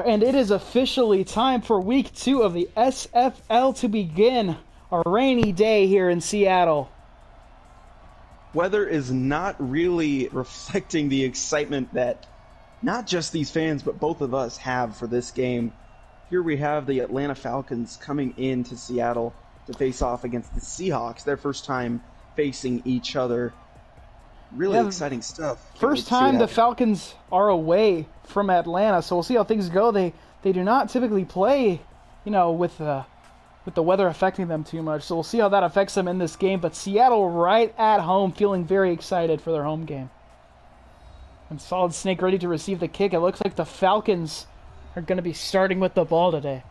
And it is officially time for week 2 of the SFL to begin. A rainy day here in Seattle. Weather is not really reflecting the excitement that not just these fans, but both of us have for this game. Here we have the Atlanta Falcons coming into Seattle to face off against the Seahawks, their first time facing each other. Really exciting stuff. First time the Falcons are away from Atlanta, so we'll see how things go. They do not typically play, with the weather affecting them too much. So we'll see how that affects them in this game. But Seattle right at home, feeling very excited for their home game. And Solid Snake ready to receive the kick. It looks like the Falcons are going to be starting with the ball today.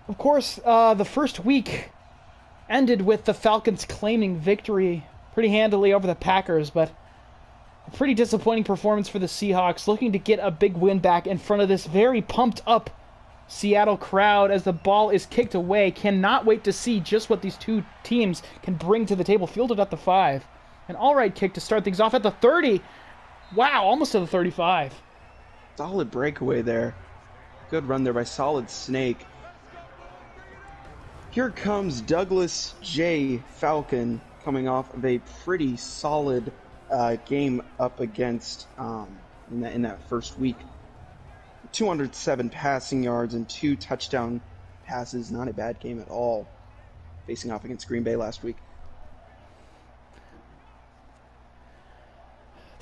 Of course, the first week ended with the Falcons claiming victory pretty handily over the Packers, but a pretty disappointing performance for the Seahawks, looking to get a big win back in front of this very pumped up Seattle crowd as the ball is kicked away. Cannot wait to see just what these two teams can bring to the table. Fielded at the 5. An all-right kick to start things off at the 30. Wow, almost to the 35. Solid breakaway there. Good run there by Solid Snake. Here comes Douglas J. Falcon coming off of a pretty solid game up against in that first week. 207 passing yards and 2 touchdown passes. Not a bad game at all. Facing off against Green Bay last week.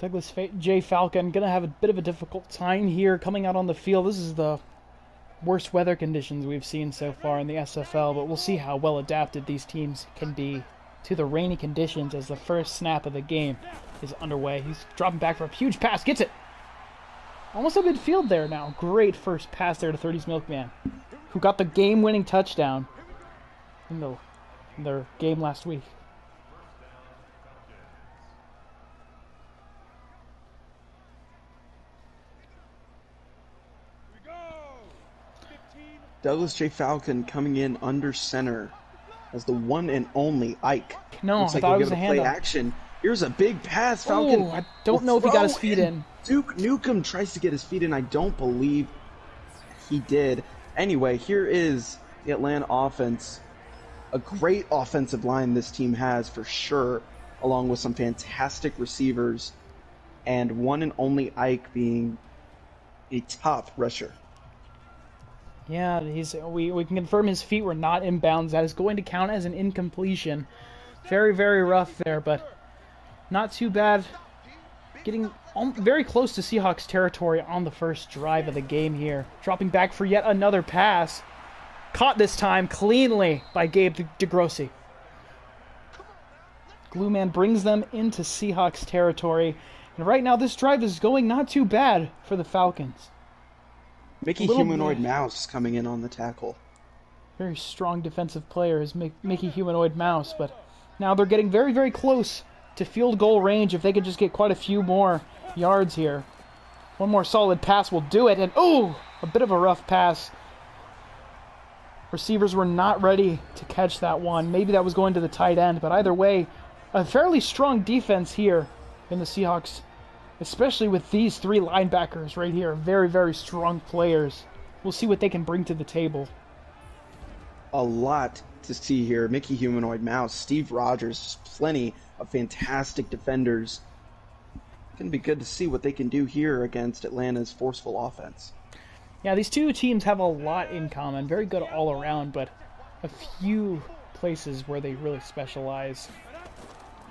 Douglas J. Falcon going to have a bit of a difficult time here coming out on the field. This is the worst weather conditions we've seen so far in the SFL, but we'll see how well adapted these teams can be to the rainy conditions as the first snap of the game is underway. He's dropping back for a huge pass. Gets it. Almost at midfield there now. Great first pass there to 30's Milkman, who got the game-winning touchdown in their game last week. Douglas J. Falcon coming in under center as the one and only Ike. No, looks I like thought he'll it was give a play handoff. action. Here's a big pass. Falcon. Ooh, I don't know if he got his feet in. Duke Nukem tries to get his feet in. I don't believe he did. Anyway, here is the Atlanta offense. A great offensive line this team has for sure, along with some fantastic receivers, and one and only Ike being a top rusher. Yeah, we can confirm his feet were not inbounds. That is going to count as an incompletion. Very, very rough there, but not too bad. Getting very close to Seahawks territory on the first drive of the game here. Dropping back for yet another pass. Caught this time cleanly by Gabe DeGrossi. Glue Man brings them into Seahawks territory. And right now this drive is going not too bad for the Falcons. Mickey Humanoid Mouse coming in on the tackle. Very strong defensive player is Mickey Humanoid Mouse, but now they're getting very, very close to field goal range if they could just get quite a few more yards here. One more solid pass will do it, and ooh, a bit of a rough pass. Receivers were not ready to catch that one. Maybe that was going to the tight end, but either way, a fairly strong defense here in the Seahawks, especially with these 3 linebackers right here. Very, very strong players. We'll see what they can bring to the table. A lot to see here. Mickey Humanoid Mouse, Steve Rogers, just plenty of fantastic defenders. Going to be good to see what they can do here against Atlanta's forceful offense. Yeah, these two teams have a lot in common. Very good all around, but a few places where they really specialize.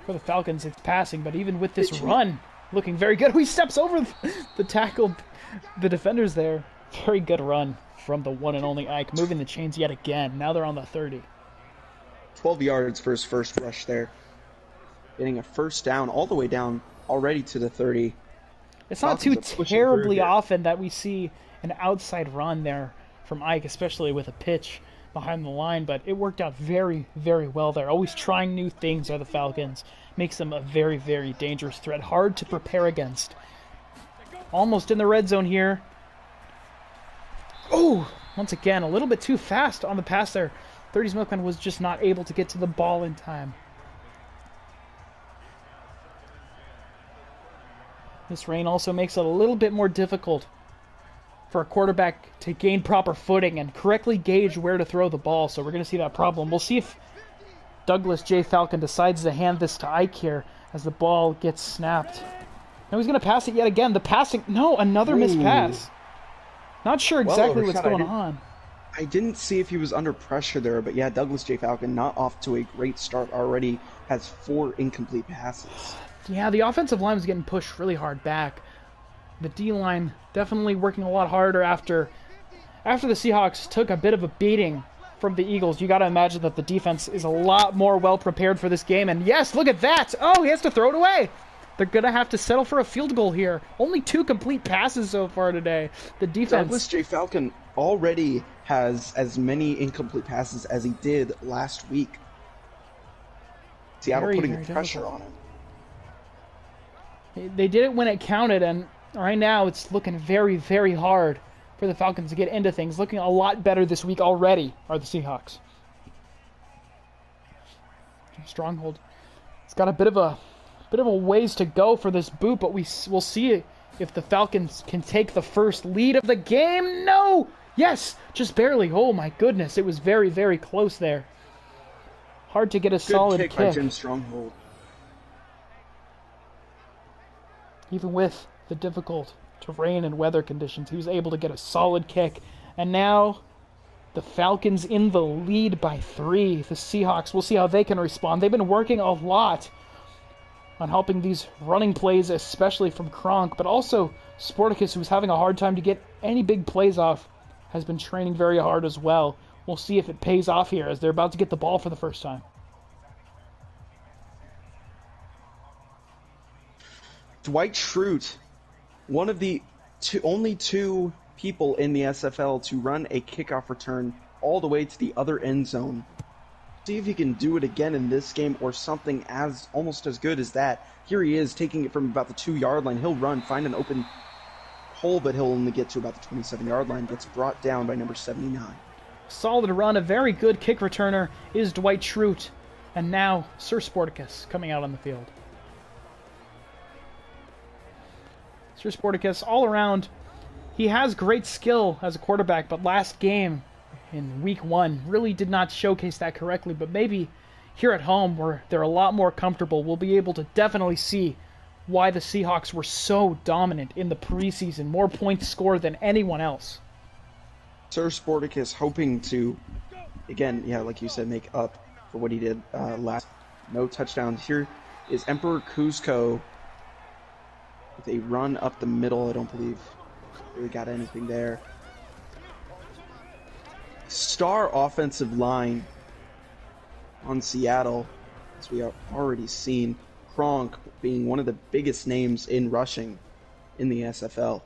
For the Falcons, it's passing, but even with this run, looking very good. He steps over the tackle, the defenders there. Very good run from the one and only Ike, moving the chains yet again. Now they're on the 30. 12 yards for his first rush there. Getting a first down all the way down already to the 30. It's not too terribly often that we see an outside run there from Ike, especially with a pitch behind the line, but it worked out very, very well there. Always trying new things are the Falcons. Makes them a very, very dangerous threat. Hard to prepare against. Almost in the red zone here. Oh, once again, a little bit too fast on the pass there. 30's Milkman was just not able to get to the ball in time. This rain also makes it a little bit more difficult for a quarterback to gain proper footing and correctly gauge where to throw the ball, so we're going to see that problem. We'll see if Douglas J. Falcon decides to hand this to Ike here as the ball gets snapped. Now he's going to pass it yet again. The passing... No, another missed pass. Not sure exactly what's going on. I didn't see if he was under pressure there, but yeah, Douglas J. Falcon not off to a great start already. Has 4 incomplete passes. Yeah, the offensive line was getting pushed really hard back. The D-line definitely working a lot harder after the Seahawks took a bit of a beating from the Eagles. You got to imagine that the defense is a lot more well prepared for this game. And yes, look at that. Oh, he has to throw it away. They're going to have to settle for a field goal here. Only 2 complete passes so far today. The defense... Douglas J. Falcon already has as many incomplete passes as he did last week. Seattle putting the pressure on him. They did it when it counted, and right now it's looking very, very hard for the Falcons to get into things. Looking a lot better this week already are the Seahawks. Stronghold. It's got a bit of a ways to go for this boot, but we'll see if the Falcons can take the first lead of the game. No! Yes! Just barely. Oh my goodness. It was very, very close there. Hard to get a solid kick. Good kick by Jim Stronghold. Even with the difficult terrain and weather conditions, he was able to get a solid kick. And now the Falcons in the lead by 3. The Seahawks, we'll see how they can respond. They've been working a lot on helping these running plays, especially from Kronk, but also Sporticus, who's having a hard time to get any big plays off, has been training very hard as well. We'll see if it pays off here as they're about to get the ball for the first time. Dwight Schrute, one of the only 2 people in the SFL to run a kickoff return all the way to the other end zone. See if he can do it again in this game or something almost as good as that. Here he is taking it from about the 2-yard line. He'll run, find an open hole, but he'll only get to about the 27-yard line. Gets brought down by number 79. Solid run, a very good kick returner is Dwight Schrute. And now Sir Sporticus coming out on the field. Sir Sporticus, all around, he has great skill as a quarterback, but last game in week 1 really did not showcase that correctly. But maybe here at home, where they're a lot more comfortable, we'll be able to definitely see why the Seahawks were so dominant in the preseason. More points scored than anyone else. Sir Sporticus hoping to, again, yeah, like you said, make up for what he did last. No touchdowns. Here is Emperor Kuzco with a run up the middle. I don't believe really got anything there. Star offensive line on Seattle, as we have already seen. Kronk being one of the biggest names in rushing in the SFL.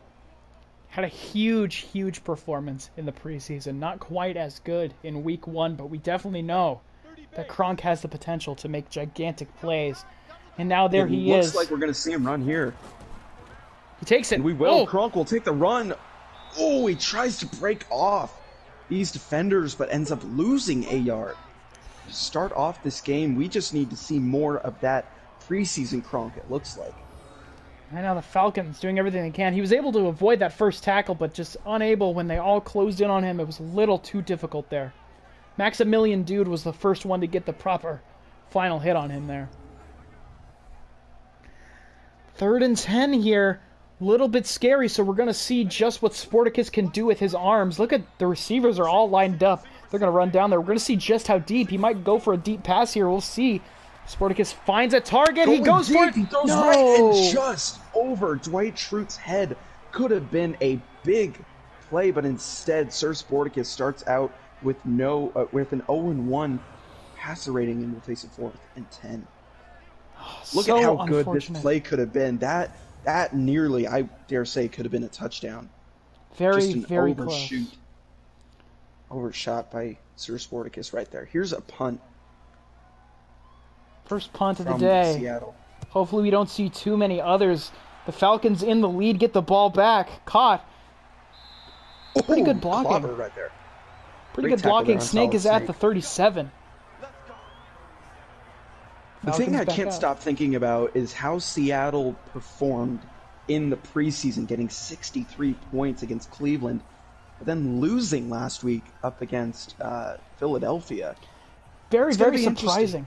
Had a huge, huge performance in the preseason. Not quite as good in week 1, but we definitely know that Kronk has the potential to make gigantic plays. And now there he is. Looks like we're going to see him run here. He takes it. And we will. Oh. Kronk will take the run. Oh, he tries to break off these defenders, but ends up losing a yard. To start off this game, we just need to see more of that preseason Kronk, it looks like. I know the Falcons doing everything they can. He was able to avoid that first tackle, but just unable when they all closed in on him. It was a little too difficult there. Maximilian Dude was the first one to get the proper final hit on him there. 3rd and 10 here. Little bit scary, so we're going to see just what Sporticus can do with his arms. Look at the receivers are all lined up. They're going to run down there. We're going to see just how deep. He might go for a deep pass here. We'll see. Sporticus finds a target. He goes for it. He goes right and just over Dwight Schrute's head. Could have been a big play, but instead, Sir Sporticus starts out with an 0-1 passer rating and will face a 4th and 10. Look at how good this play could have been. That nearly, I dare say, could have been a touchdown. Very, very close. Overshot by Sir Sporticus right there. Here's a punt. First punt of the day. Seattle. Hopefully we don't see too many others. The Falcons in the lead, get the ball back. Caught. Pretty good blocking. Right there. Pretty good blocking. Snake is at the 37. The thing I can't stop thinking about is how Seattle performed in the preseason, getting 63 points against Cleveland, but then losing last week up against Philadelphia. Very surprising.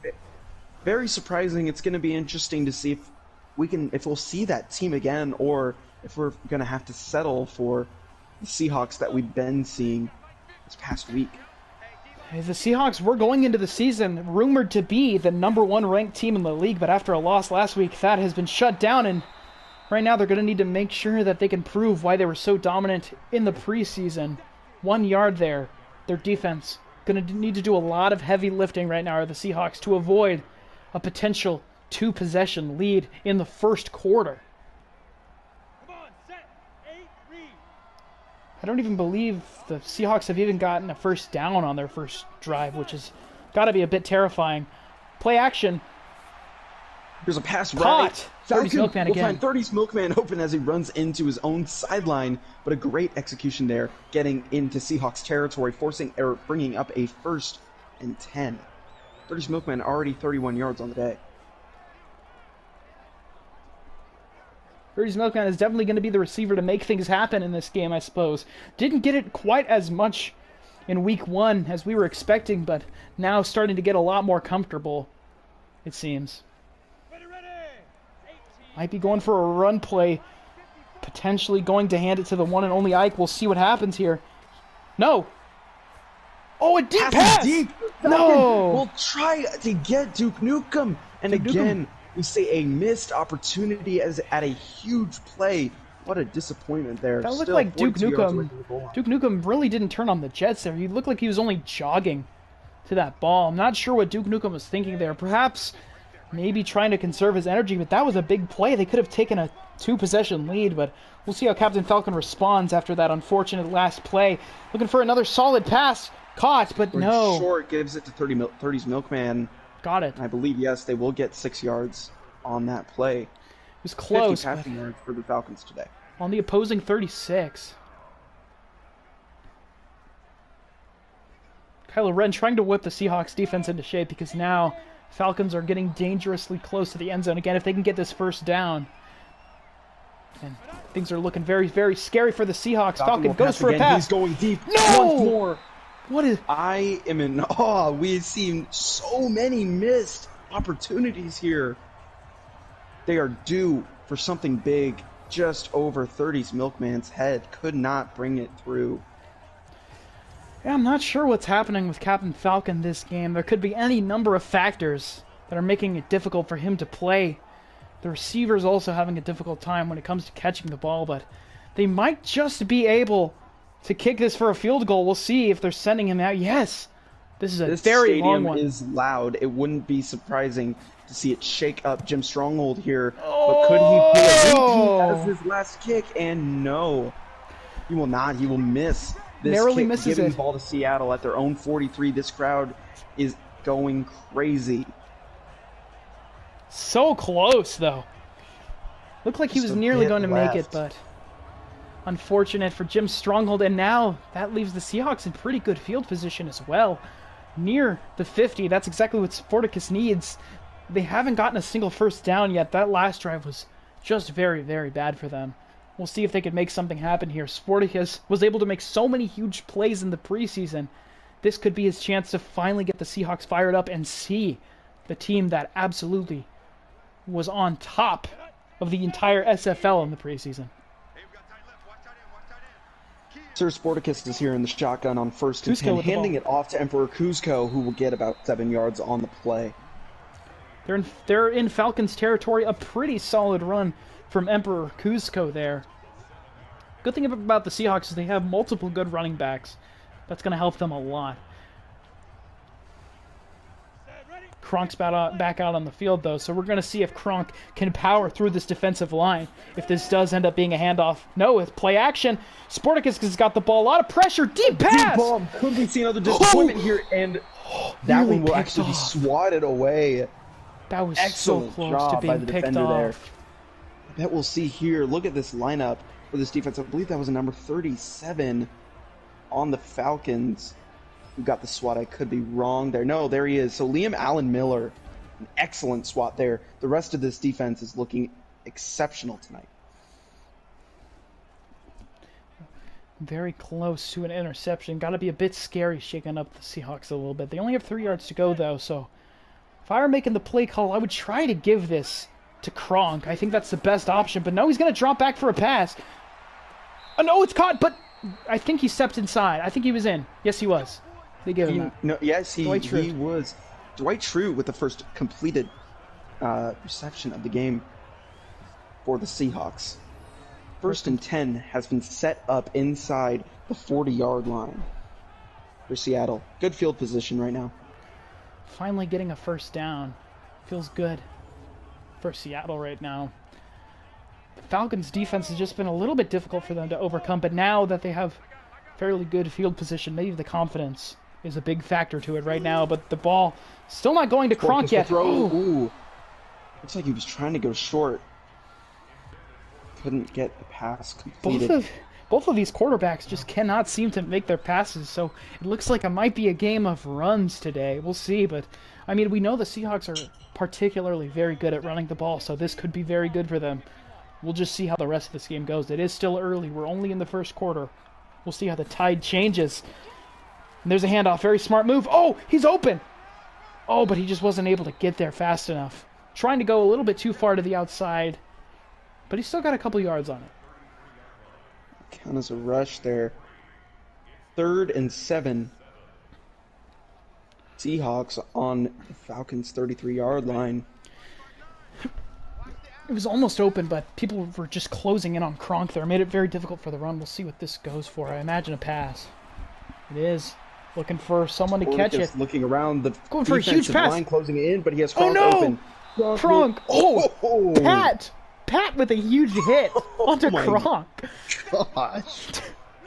Very surprising. It's going to be interesting to see if we'll see that team again, or if we're going to have to settle for the Seahawks that we've been seeing this past week. The Seahawks were going into the season rumored to be the #1 ranked team in the league, but after a loss last week, that has been shut down, and right now they're going to need to make sure that they can prove why they were so dominant in the preseason. 1 yard there. Their defense going to need to do a lot of heavy lifting right now, are the Seahawks, to avoid a potential 2-possession lead in the first quarter. I don't even believe the Seahawks have even gotten a first down on their first drive, which has got to be a bit terrifying. Play action. There's a pass Caught. right. 30's Milkman will again. find 30's Milkman open as he runs into his own sideline, but a great execution there, getting into Seahawks territory, bringing up a 1st and 10. 30's Milkman already 31 yards on the day. 30's Milkman is definitely going to be the receiver to make things happen in this game, I suppose. Didn't get it quite as much in week 1 as we were expecting, but now starting to get a lot more comfortable, it seems. Might be going for a run play, potentially going to hand it to the one and only Ike. We'll see what happens here. No! Oh, a deep pass! Deep. No! We'll try to get Duke Nukem. And again, we see a missed opportunity at a huge play. What a disappointment there. That looked Still like Duke 42 yards away Nukem. from the goal line. Duke Nukem really didn't turn on the jets there. He looked like he was only jogging to that ball. I'm not sure what Duke Nukem was thinking there. Perhaps maybe trying to conserve his energy, but that was a big play. They could have taken a 2-possession lead, but we'll see how Captain Falcon responds after that unfortunate last play. Looking for another solid pass. Caught, but no. Short gives it to 30's Milkman. Got it. I believe, yes, they will get 6 yards on that play. It was close. 50 passing yards for the Falcons today. On the opposing 36. Kylo Ren trying to whip the Seahawks defense into shape, because now Falcons are getting dangerously close to the end zone. Again, if they can get this first down, and things are looking very, very scary for the Seahawks. Falcon goes for a pass. He's going deep. No! Once more. What is... I am in awe. We've seen so many missed opportunities here. They are due for something big. Just over 30's Milkman's head. Could not bring it through. Yeah, I'm not sure what's happening with Captain Falcon this game. There could be any number of factors that are making it difficult for him to play. The receiver's also having a difficult time when it comes to catching the ball, but they might just be able to kick this for a field goal. We'll see if they're sending him out. Yes! This is a very long one. This stadium is loud. It wouldn't be surprising to see it shake up Jim Stronghold here. But could he pull a repeat as his last kick? And no. He will not. He will miss this Narrowly kick, misses giving it. the ball to Seattle at their own 43. This crowd is going crazy. So close, though. Looked like he Just was a nearly bit going to make it, left. but unfortunate for Jim Stronghold. And now that leaves the Seahawks in pretty good field position as well. Near the 50. That's exactly what Sporticus needs. They haven't gotten a single first down yet. That last drive was just very, very bad for them. We'll see if they could make something happen here. Sporticus was able to make so many huge plays in the preseason. This could be his chance to finally get the Seahawks fired up and see the team that absolutely was on top of the entire SFL in the preseason. Sir Sporticus is here in the shotgun on 1st and Kuzco 10, with the handing ball. it off to Emperor Kuzco, who will get about 7 yards on the play. They're in Falcons territory. A pretty solid run from Emperor Kuzco there. Good thing about the Seahawks is they have multiple good running backs. That's going to help them a lot. Kronk's back out on the field, though, so we're going to see if Kronk can power through this defensive line. If this does end up being a handoff. No, with play action. Sporticus has got the ball. A lot of pressure. Deep pass! Deep ball. Could we see another disappointment here? And that Nearly one will picked actually be off. swatted away. That was Excellent so close job to by being the picked defender there. off. I bet we'll see here. Look at this lineup for this defense. I believe that was a number 37 on the Falcons who got the swat. I could be wrong there. No, there he is. So Liam Allen Miller, an excellent swat there. The rest of this defense is looking exceptional tonight. Very close to an interception. Got to be a bit scary shaking up the Seahawks a little bit. They only have 3 yards to go, though, so if I were making the play call, I would try to give this to Kronk. I think that's the best option, but no, he's going to drop back for a pass. Oh, no, it's caught, but I think he stepped inside. I think he was in. Yes, he was. They gave him that. No, yes, he was. Dwight Schrute with the first completed reception of the game for the Seahawks. 1st and 10 has been set up inside the 40-yard line for Seattle. Good field position right now. Finally getting a first down. Feels good for Seattle right now. The Falcons' defense has just been a little bit difficult for them to overcome, but now that they have fairly good field position, maybe the confidence is a big factor to it right now, but the ball still not going to Kronk yet. Ooh. Looks like he was trying to go short. Couldn't get the pass completed. Both of these quarterbacks just cannot seem to make their passes, so it looks like it might be a game of runs today. We'll see, but I mean, we know the Seahawks are particularly very good at running the ball, so this could be very good for them. We'll just see how the rest of this game goes. It is still early. We're only in the first quarter. We'll see how the tide changes. And there's a handoff. Very smart move. Oh, he's open. Oh, but he just wasn't able to get there fast enough. Trying to go a little bit too far to the outside, but he's still got a couple yards on it. Count as a rush there. 3rd and 7. Seahawks on the Falcons' 33-yard line. It was almost open, but people were just closing in on Kronk there. Made it very difficult for the run. We'll see what this goes for. I imagine a pass. It is. Looking for someone to catch it. Looking around the going for a huge pass. Line closing in, but he has Kronk open. Kronk. Oh, Pat with a huge hit onto Kronk. Gosh.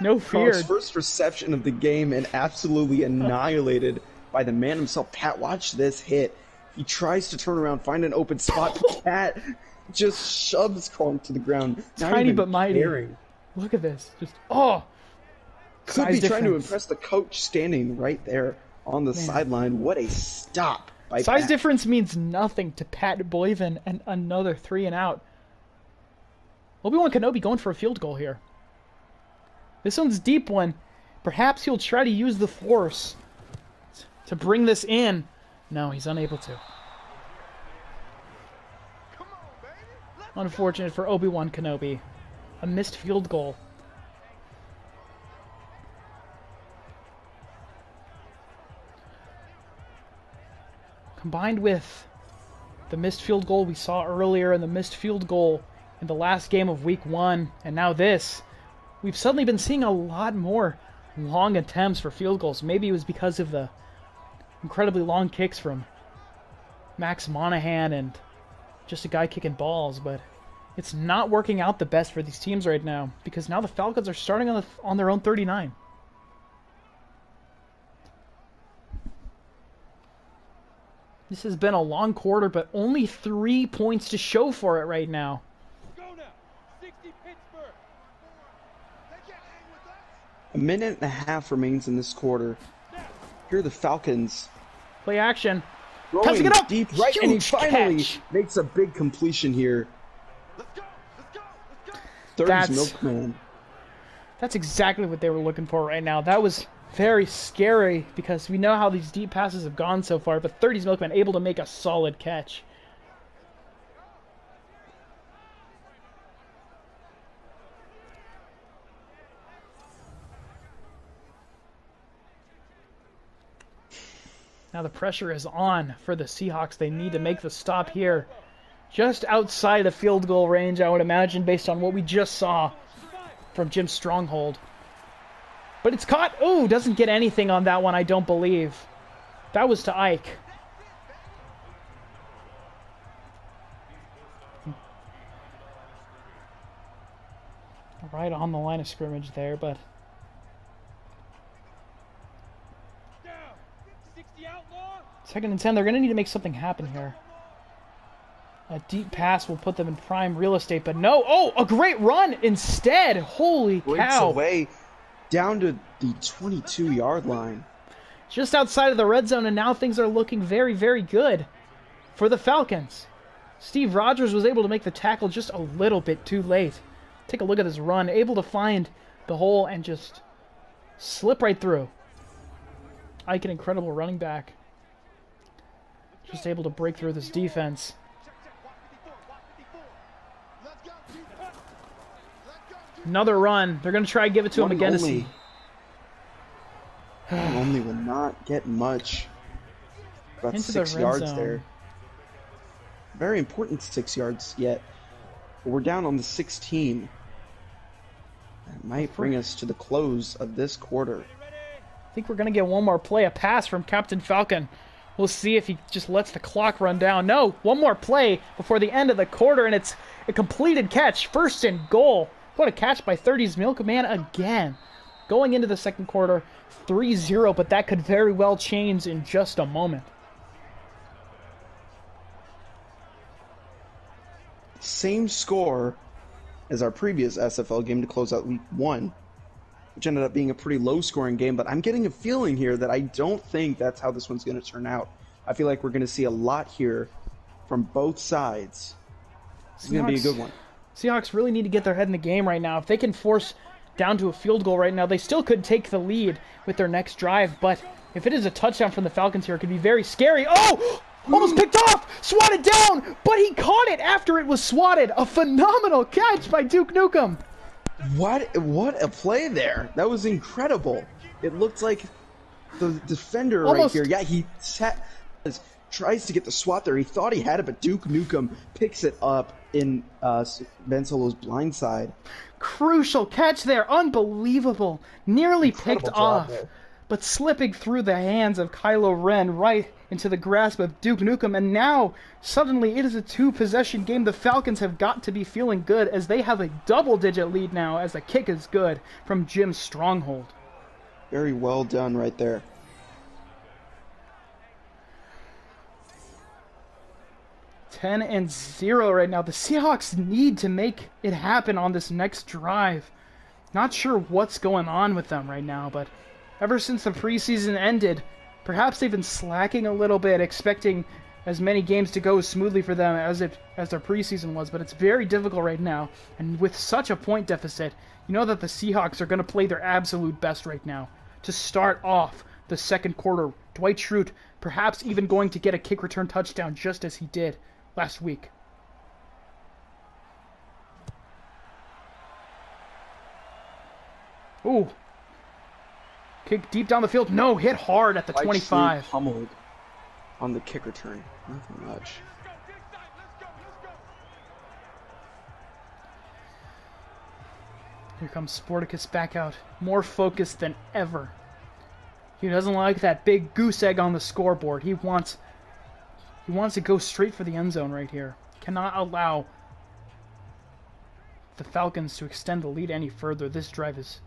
No fear. Kronk's first reception of the game and absolutely annihilated by the man himself. Pat, watch this hit. He tries to turn around, find an open spot. Pat just shoves Kronk to the ground. Tiny but mighty. Caring. Look at this. Just, Could be trying to impress the coach standing right there on the sideline. What a stop by Size Pat. difference means nothing to Pat Boyven, and another 3 and out. Obi-Wan Kenobi going for a field goal here. This one's a deep one. Perhaps he'll try to use the force to bring this in. No, he's unable to. Unfortunate for Obi-Wan Kenobi. A missed field goal. Combined with the missed field goal we saw earlier and the missed field goal in the last game of Week 1, and now this, we've suddenly been seeing a lot more long attempts for field goals. Maybe it was because of the incredibly long kicks from Max Monahan and just a guy kicking balls, but it's not working out the best for these teams right now, because now the Falcons are starting on their own 39. This has been a long quarter, but only 3 points to show for it right now. A minute and a half remains in this quarter. Here are the Falcons. Play action. Passing it up. Deep right, and he finally catch. makes a big completion here. Third milkman. That's exactly what they were looking for right now. That was very scary because we know how these deep passes have gone so far, but 30's milkman able to make a solid catch. Now the pressure is on for the Seahawks. They need to make the stop here. Just outside of field goal range, I would imagine, based on what we just saw from Jim's stronghold. But it's caught. Oh, doesn't get anything on that one, I don't believe. That was to Ike. Right on the line of scrimmage there, but... Second and 10, they're going to need to make something happen here. A deep pass will put them in prime real estate, but no. Oh, a great run instead. Holy cow. Away down to the 22-yard line. Just outside of the red zone, and now things are looking very, very good for the Falcons. Steve Rogers was able to make the tackle just a little bit too late. Take a look at this run. Able to find the hole and just slip right through. Ike, an incredible running back. Just able to break through this defense. Another run. They're going to try and give it to him again. Only will not get much. About Into 6 the red yards zone. there. Very important 6 yards yet. But we're down on the 16. That might bring us to the close of this quarter. I think we're going to get one more play. A pass from Captain Falcon. We'll see if he just lets the clock run down. No, one more play before the end of the quarter, and it's a completed catch. First and goal. What a catch by 30's Milkman again. Going into the second quarter, 3-0, but that could very well change in just a moment. Same score as our previous SFL game to close out week 1, which ended up being a pretty low-scoring game, but I'm getting a feeling here that I don't think that's how this one's going to turn out. I feel like we're going to see a lot here from both sides. This is going to be a good one. Seahawks really need to get their head in the game right now. If they can force down to a field goal right now, they still could take the lead with their next drive, but if it is a touchdown from the Falcons here, it could be very scary. Oh! Almost picked off! Swatted down! But he caught it after it was swatted. A phenomenal catch by Duke Nukem. What a play there. That was incredible. It looked like the defender right here. Yeah, he tries to get the swat there. He thought he had it, but Duke Nukem picks it up in Ben Solo's blind side. Crucial catch there. Unbelievable. Nearly Incredible picked job off. there. But slipping through the hands of Kylo Ren right into the grasp of Duke Nukem. And now, suddenly, it is a two-possession game. The Falcons have got to be feeling good as they have a double-digit lead now as the kick is good from Jim's stronghold. Very well done right there. Ten and 0 right now. The Seahawks need to make it happen on this next drive. Not sure what's going on with them right now, but ever since the preseason ended, perhaps they've been slacking a little bit, expecting as many games to go smoothly for them as their preseason was, but it's very difficult right now. And with such a point deficit, you know that the Seahawks are going to play their absolute best right now to start off the second quarter. Dwight Schrute perhaps even going to get a kick return touchdown just as he did last week. Ooh. Kick deep down the field. No, hit hard at the 25. Pummeled on the kick return. Nothing much. Here comes Sporticus back out. More focused than ever. He doesn't like that big goose egg on the scoreboard. He wants to go straight for the end zone right here. Cannot allow the Falcons to extend the lead any further. This drive is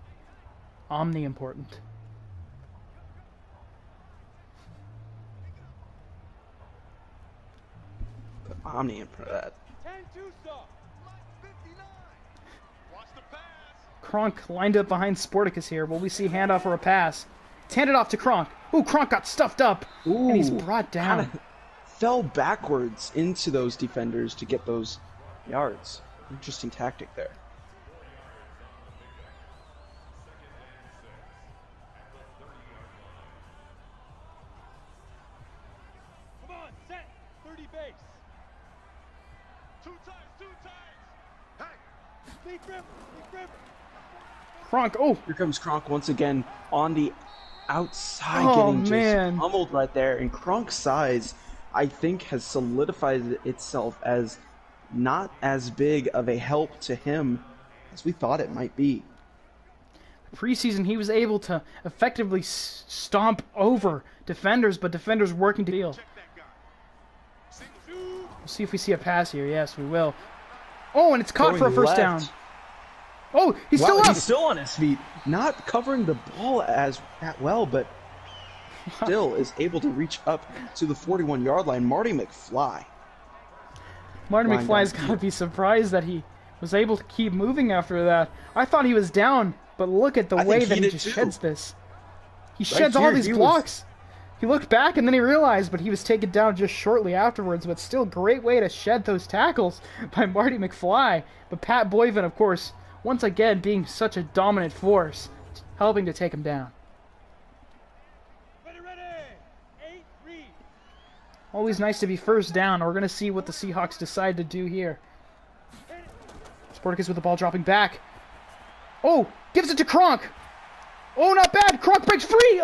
omni-important. Omni for that. Kronk lined up behind Sporticus here. Will we see handoff or a pass? It's handed off to Kronk. Ooh, Kronk got stuffed up. Ooh, and he's brought down. Kinda fell backwards into those defenders to get those yards. Interesting tactic there. Come on, set, 30 base. Two times. Hey, deep grip. Kronk, oh. Here comes Kronk once again on the outside, Oh, getting man. just pummeled right there. And Kronk's size, I think, has solidified itself as not as big of a help to him as we thought it might be. Preseason, he was able to effectively stomp over defenders, but defenders working to deal. We'll see if we see a pass here. Yes, we will. Oh, and it's caught for a first down. Oh, he's still up. He's still on his feet. Not covering the ball as that well, but still is able to reach up to the 41-yard line. Marty McFly. Marty McFly's got to be surprised that he was able to keep moving after that. I thought he was down, but look at the way that he just sheds this. He sheds all these blocks. He looked back and then he realized, but he was taken down just shortly afterwards. But still, great way to shed those tackles by Marty McFly. But Pat Boyven, of course, once again being such a dominant force, helping to take him down. Ready. 8-3. Always nice to be first down. We're going to see what the Seahawks decide to do here. Sporticus with the ball dropping back. Oh, gives it to Kronk. Oh, not bad. Kronk breaks free.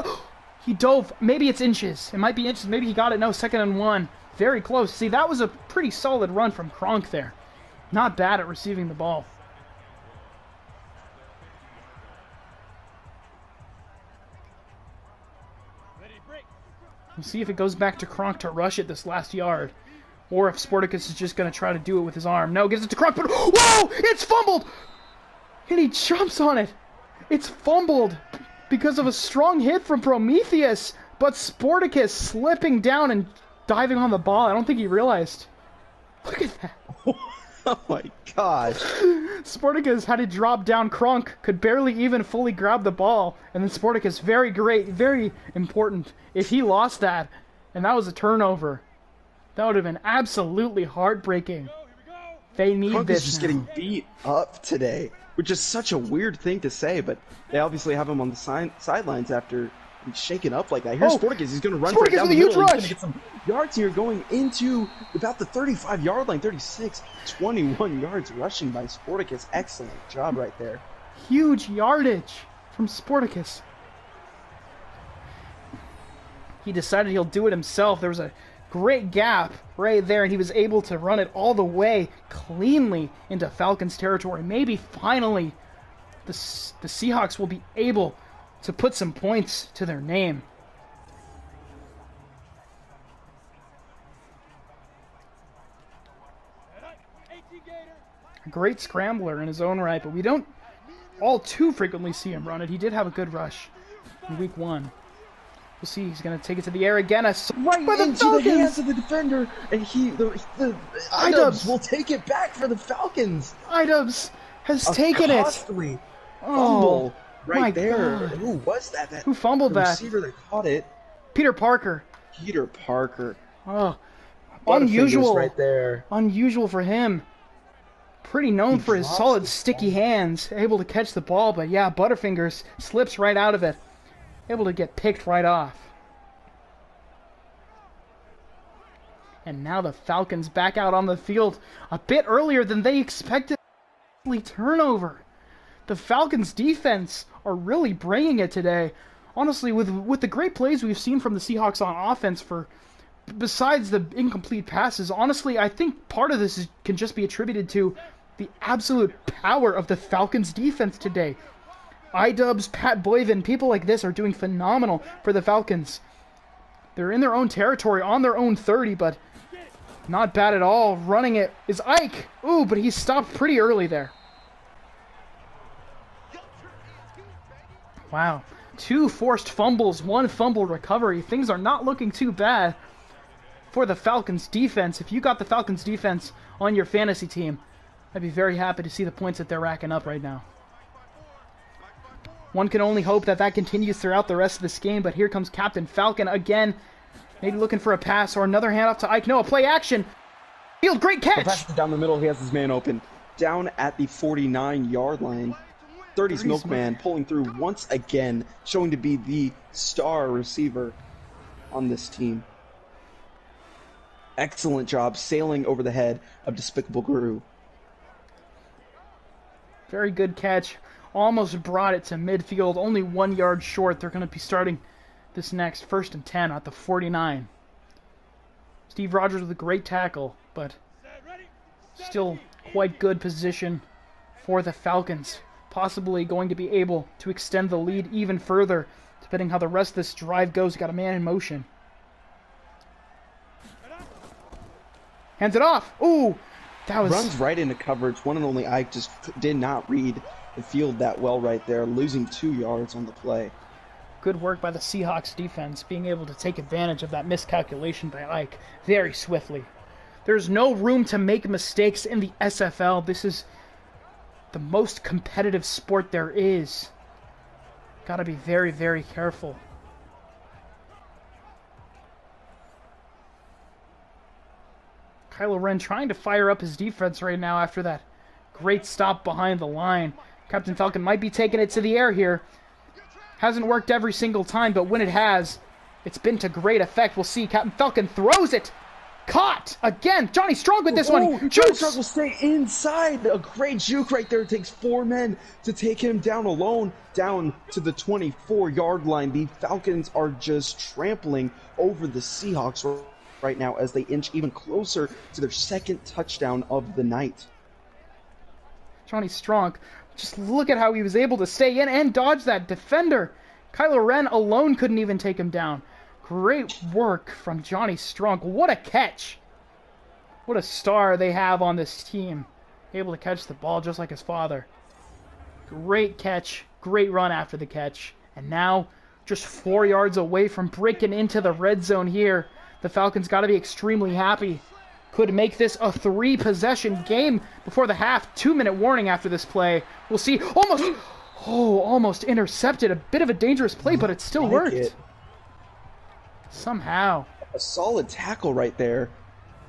He dove. Maybe it's inches. It might be inches. Maybe he got it. No, 2nd and 1. Very close. See, that was a pretty solid run from Kronk there. Not bad at receiving the ball. Ready, break. We'll see if it goes back to Kronk to rush it this last yard. Or if Sporticus is just going to try to do it with his arm. No, gives it to Kronk, but whoa! It's fumbled! And he jumps on it. It's fumbled because of a strong hit from Prometheus. But Sporticus slipping down and diving on the ball. I don't think he realized. Look at that. Oh my gosh. Sporticus had to drop down. Kronk could barely even fully grab the ball. And then Sporticus, very great, very important. If he lost that, and that was a turnover, that would have been absolutely heartbreaking. They need Kronk this is just now. getting beat up today, which is such a weird thing to say, but they obviously have him on the sidelines after he's shaken up like that. Here's Oh, Sporticus. He's going to run Sporticus down with the a huge middle. He's going rush. to get some yards here going into about the 35-yard line, 36, 21 yards rushing by Sporticus. Excellent job right there. Huge yardage from Sporticus. He decided he'll do it himself. There was a great gap right there, and he was able to run it all the way cleanly into Falcons territory. Maybe finally the Seahawks will be able to put some points to their name. A great scrambler in his own right, but we don't all too frequently see him run it. He did have a good rush in week 1. We'll see. He's going to take it to the air again. Right by the into Falcons. the hands of the defender, and the Idubs will take it back for the Falcons. Idubs has A taken it. costly Oh, fumble my right there. God. Who was that? Who fumbled the that? receiver that caught it. Peter Parker. Peter Parker. Oh, Butterfingers unusual. right there. Unusual for him. Pretty known for his drops solid the sticky hands. Able to catch the ball, but yeah, Butterfingers slips right out of it. Able to get picked right off. And now the Falcons back out on the field a bit earlier than they expected. Turnover. The Falcons defense are really bringing it today. Honestly, with the great plays we've seen from the Seahawks on offense besides the incomplete passes, honestly, I think part of this can just be attributed to the absolute power of the Falcons defense today. Idubs, Pat Boyven, people like this are doing phenomenal for the Falcons. They're in their own territory, on their own 30, but not bad at all. Running it is Ike. Ooh, but he stopped pretty early there. Wow. 2 forced fumbles, 1 fumble recovery. Things are not looking too bad for the Falcons defense. If you got the Falcons defense on your fantasy team, I'd be very happy to see the points that they're racking up right now. One can only hope that that continues throughout the rest of this game, but here comes Captain Falcon again. Maybe looking for a pass or another handoff to Ike. No, a play action. Field, great catch. Pass it down the middle. He has his man open. Down at the 49-yard line. 30's Milkman pulling through once again, showing to be the star receiver on this team. Excellent job sailing over the head of Despicable Guru. Very good catch. Almost brought it to midfield. Only 1 yard short. They're going to be starting this next 1st and 10 at the 49. Steve Rogers with a great tackle, but still quite good position for the Falcons. Possibly going to be able to extend the lead even further, depending how the rest of this drive goes. Got a man in motion. Hands it off. Ooh, that was... Runs right into coverage. One and only Ike just did not read the field that well right there, losing 2 yards on the play. Good work by the Seahawks defense, being able to take advantage of that miscalculation by Ike very swiftly. There's no room to make mistakes in the SFL. This is the most competitive sport there is. Gotta be very, very careful. Kylo Ren trying to fire up his defense right now after that great stop behind the line. Captain Falcon might be taking it to the air here. Hasn't worked every single time, but when it has, it's been to great effect. We'll see. Captain Falcon throws it. Caught again. Johnny Strong with this one. Johnny Strong will stay inside. A great juke right there. It takes 4 men to take him down alone, down to the 24-yard line. The Falcons are just trampling over the Seahawks right now as they inch even closer to their second touchdown of the night. Johnny Strong, just look at how he was able to stay in and dodge that defender. Kylo Ren alone couldn't even take him down. Great work from Johnny Strong. What a catch. What a star they have on this team. Able to catch the ball just like his father. Great catch. Great run after the catch. And now, just 4 yards away from breaking into the red zone here. The Falcons got to be extremely happy. Could make this a 3-possession game before the half. 2-minute warning after this play. We'll see. Almost intercepted. A bit of a dangerous play, but it still worked. Somehow. A solid tackle right there.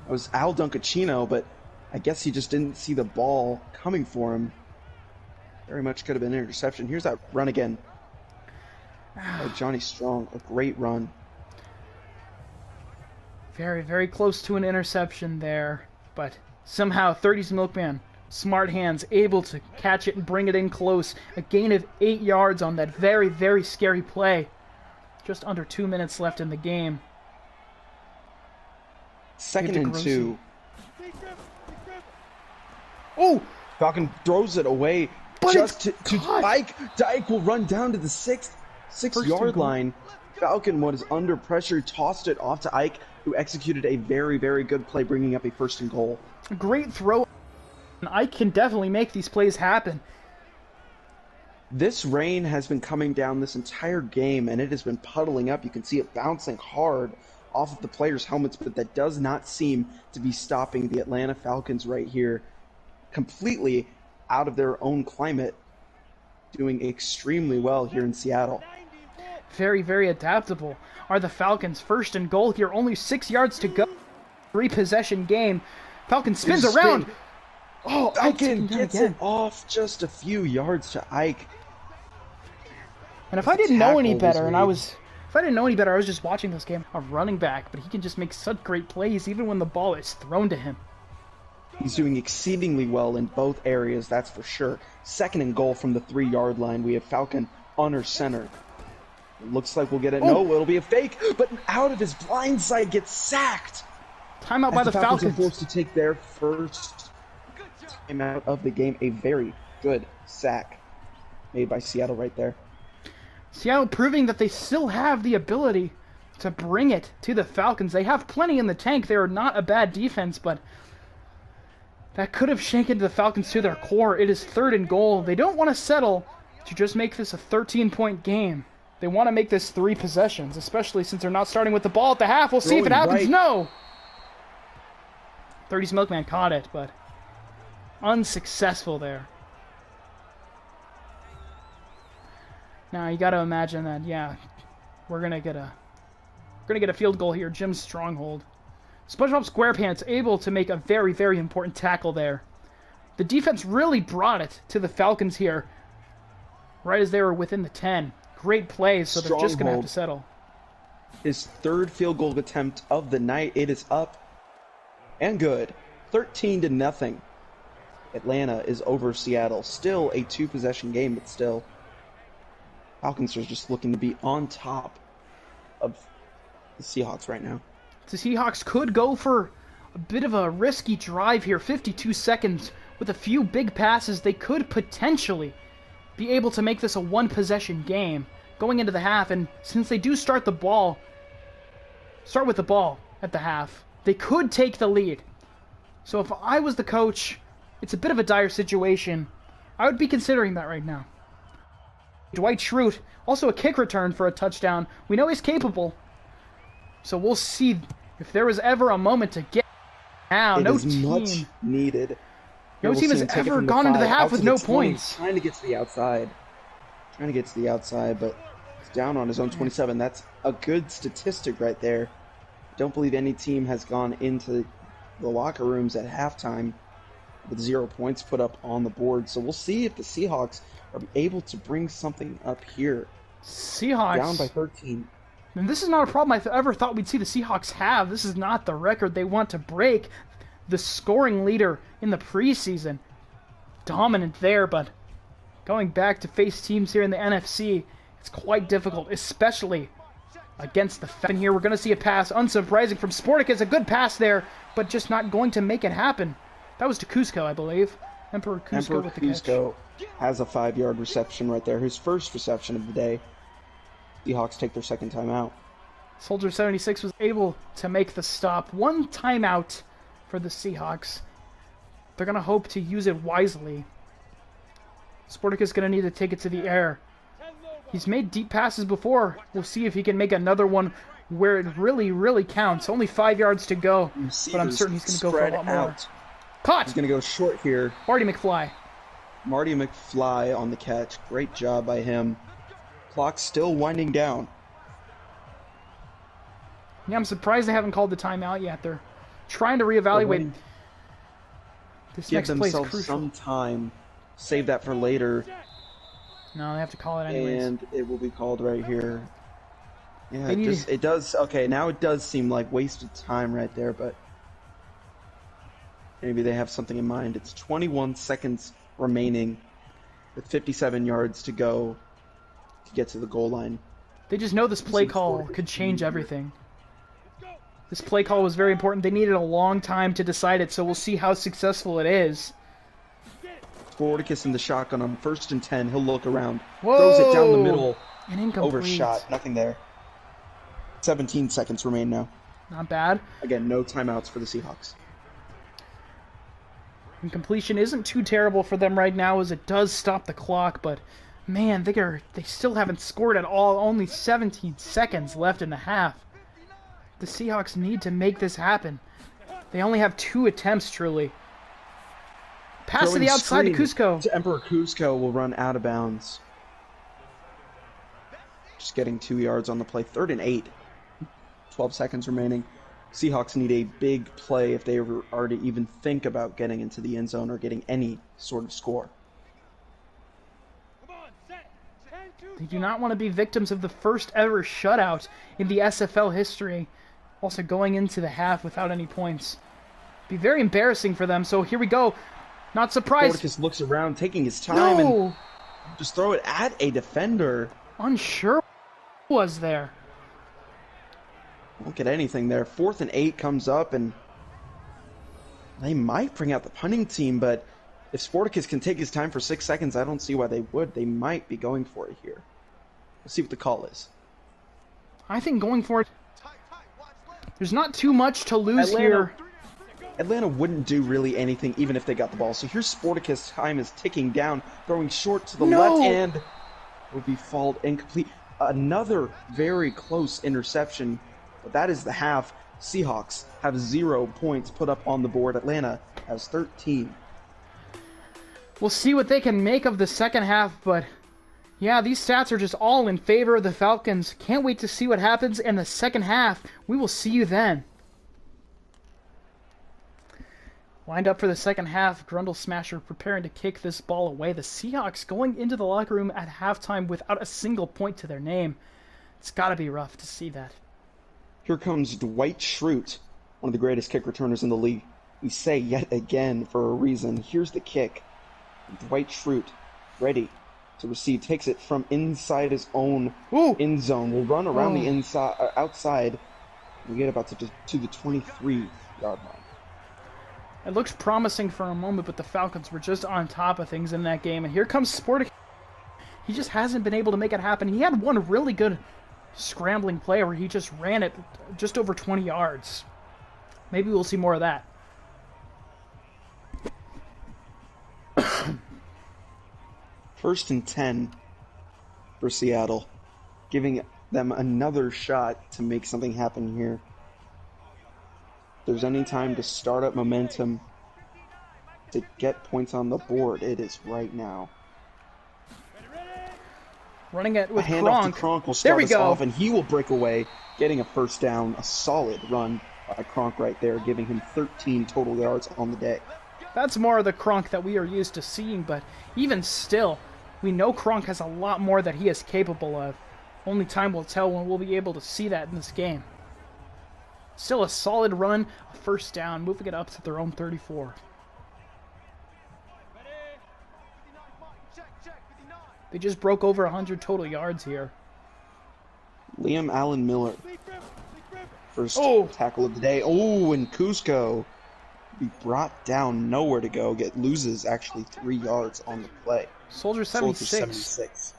It was Al Dunkachino, but I guess he just didn't see the ball coming for him. Very much could have been an interception. Here's that run again. By Johnny Strong. A great run. Very, very close to an interception there. But somehow 30's Milkman, smart hands, able to catch it and bring it in close. A gain of 8 yards on that very, very scary play. Just under 2 minutes left in the game. Second and 2. Oh! Falcon throws it away just to Dyke. Dyke will run down to the 6-yard line. Falcon was under pressure, tossed it off to Ike, who executed a very, very good play, bringing up a 1st and goal. Great throw. Ike can definitely make these plays happen. This rain has been coming down this entire game, and it has been puddling up. You can see it bouncing hard off of the players' helmets, but that does not seem to be stopping the Atlanta Falcons right here. Completely out of their own climate, doing extremely well here in Seattle. Very, very adaptable are the Falcons. 1st and goal here, only 6 yards to go. 3-possession game. Falcon spins around. Oh, Falcon gets it off just a few yards to Ike. And if I didn't know any better, I was just watching this game, a running back, but he can just make such great plays even when the ball is thrown to him. He's doing exceedingly well in both areas, that's for sure. 2nd and goal from the 3-yard line. We have Falcon under center. It looks like we'll get it. No, it'll be a fake, but out of his blind side gets sacked. Timeout by the Falcons. Are forced to take their first timeout of the game. A very good sack made by Seattle right there. Seattle proving that they still have the ability to bring it to the Falcons. They have plenty in the tank. They are not a bad defense, but that could have shaken the Falcons to their core. It is 3rd and goal. They don't want to settle to just make this a 13-point game. They want to make this 3 possessions, especially since they're not starting with the ball at the half. We'll see if it happens. Right. No! 30's Milkman caught it, but unsuccessful there. Now you got to imagine that, yeah, we're gonna get a field goal here. Jim's stronghold. SpongeBob SquarePants able to make a very, very important tackle there. The defense really brought it to the Falcons here, right as they were within the 10. Great plays, so they're just gonna have to settle. His 3rd field goal attempt of the night. It is up and good. 13-0. Atlanta is over Seattle. Still a 2-possession game, but still. Falcons are just looking to be on top of the Seahawks right now. The Seahawks could go for a bit of a risky drive here. 52 seconds with a few big passes. They could potentially be able to make this a 1-possession game going into the half. And since they do start with the ball at the half, they could take the lead. So if I was the coach, it's a bit of a dire situation. I would be considering that right now. Dwight Schrute, also a kick return for a touchdown. We know he's capable. So we'll see if there was ever a moment to get now. No team much needed. No team has ever gone into the half with no points. Trying to get to the outside. But he's down on his own 27. That's a good statistic right there. Don't believe any team has gone into the locker rooms at halftime with 0 points put up on the board. So we'll see if the Seahawks are able to bring something up here. Seahawks Down by 13. And this is not a problem I ever thought we'd see the Seahawks have. This is not the record they want to break. The scoring leader in the preseason. Dominant there, but going back to face teams here in the NFC, it's quite difficult, especially against the Falcons. Here we're going to see a pass, unsurprising from Sporticus. A good pass there, but just not going to make it happen. That was to Cusco, I believe. Emperor Cusco with the Cusco has a 5-yard reception right there. His first reception of the day. Seahawks take their second timeout. Soldier 76 was able to make the stop. 1 timeout for the Seahawks. They're going to hope to use it wisely. Sporticus is going to need to take it to the air. He's made deep passes before. We'll see if he can make another one where it really, really counts. Only 5 yards to go, but I'm certain he's going to go for a lot more. Caught! He's going to go short here. Marty McFly. Marty McFly on the catch. Great job by him. Clock's still winding down. Yeah, I'm surprised they haven't called the timeout yet. They're trying to reevaluate. This Give next play is themselves crucial. some time. Save that for later. No, they have to call it anyways. And it will be called right here. Yeah, They need it does. Okay, now it does seem like wasted time right there, but maybe they have something in mind. It's 21 seconds remaining with 57 yards to go to get to the goal line. They just know this play call could change everything. This play call was very important. They needed a long time to decide it, so we'll see how successful it is. Sporticus in the shotgun on 1st and 10. He'll look around. Whoa! Throws it down the middle. An incomplete. Overshot. Nothing there. 17 seconds remain now. Not bad. Again, no timeouts for the Seahawks. And completion isn't too terrible for them right now as it does stop the clock, but man, they still haven't scored at all. Only 17 seconds left in the half. The Seahawks need to make this happen. They only have 2 attempts, truly. Pass to the outside to Cusco. Emperor Cusco will run out of bounds. Just getting 2 yards on the play. 3rd and 8. 12 seconds remaining. Seahawks need a big play if they are to even think about getting into the end zone or getting any sort of score. They do not want to be victims of the first ever shutout in the SFL history. Also going into the half without any points. Be very embarrassing for them, so here we go. Not surprised. Sporticus looks around, taking his time, and just throw it at a defender. Unsure was there. Won't get anything there. 4th and 8 comes up, and they might bring out the punting team, but if Sporticus can take his time for 6 seconds, I don't see why they would. They might be going for it here. Let's see what the call is. I think going for it, there's not too much to lose here. Atlanta wouldn't do really anything even if they got the ball. So here's Sporticus. Time is ticking down, throwing short to the left end. Will be fouled incomplete. Another very close interception, but that is the half. Seahawks have 0 points put up on the board. Atlanta has 13. We'll see what they can make of the second half, but yeah, these stats are just all in favor of the Falcons. Can't wait to see what happens in the second half. We will see you then. Lined up for the second half, Grundle Smasher preparing to kick this ball away. The Seahawks going into the locker room at halftime without a single point to their name. It's got to be rough to see that. Here comes Dwight Schrute, one of the greatest kick returners in the league. We say yet again for a reason. Here's the kick. Dwight Schrute, ready to receive, takes it from inside his own end zone. Will run around the outside. We get about to the 23-yard line. It looks promising for a moment, but the Falcons were just on top of things in that game. And here comes Sporticus. He just hasn't been able to make it happen. He had one really good scrambling play where he just ran it just over 20 yards. Maybe we'll see more of that. 1st and 10 for Seattle, giving them another shot to make something happen here. If there's any time to start up momentum, to get points on the board, it is right now. Running it with a handoff Kronk. to Kronk will There start we us go. off, and he will break away, getting a first down. A solid run by Kronk right there, giving him 13 total yards on the day. That's more of the Kronk that we are used to seeing, but even still, we know Kronk has a lot more that he is capable of. Only time will tell when we'll be able to see that in this game. Still a solid run, a first down, moving it up to their own 34. They just broke over 100 total yards here. Liam Allen Miller. First tackle of the day. Oh, and Cusco be brought down, nowhere to go. Loses actually 3 yards on the play. Soldier 76.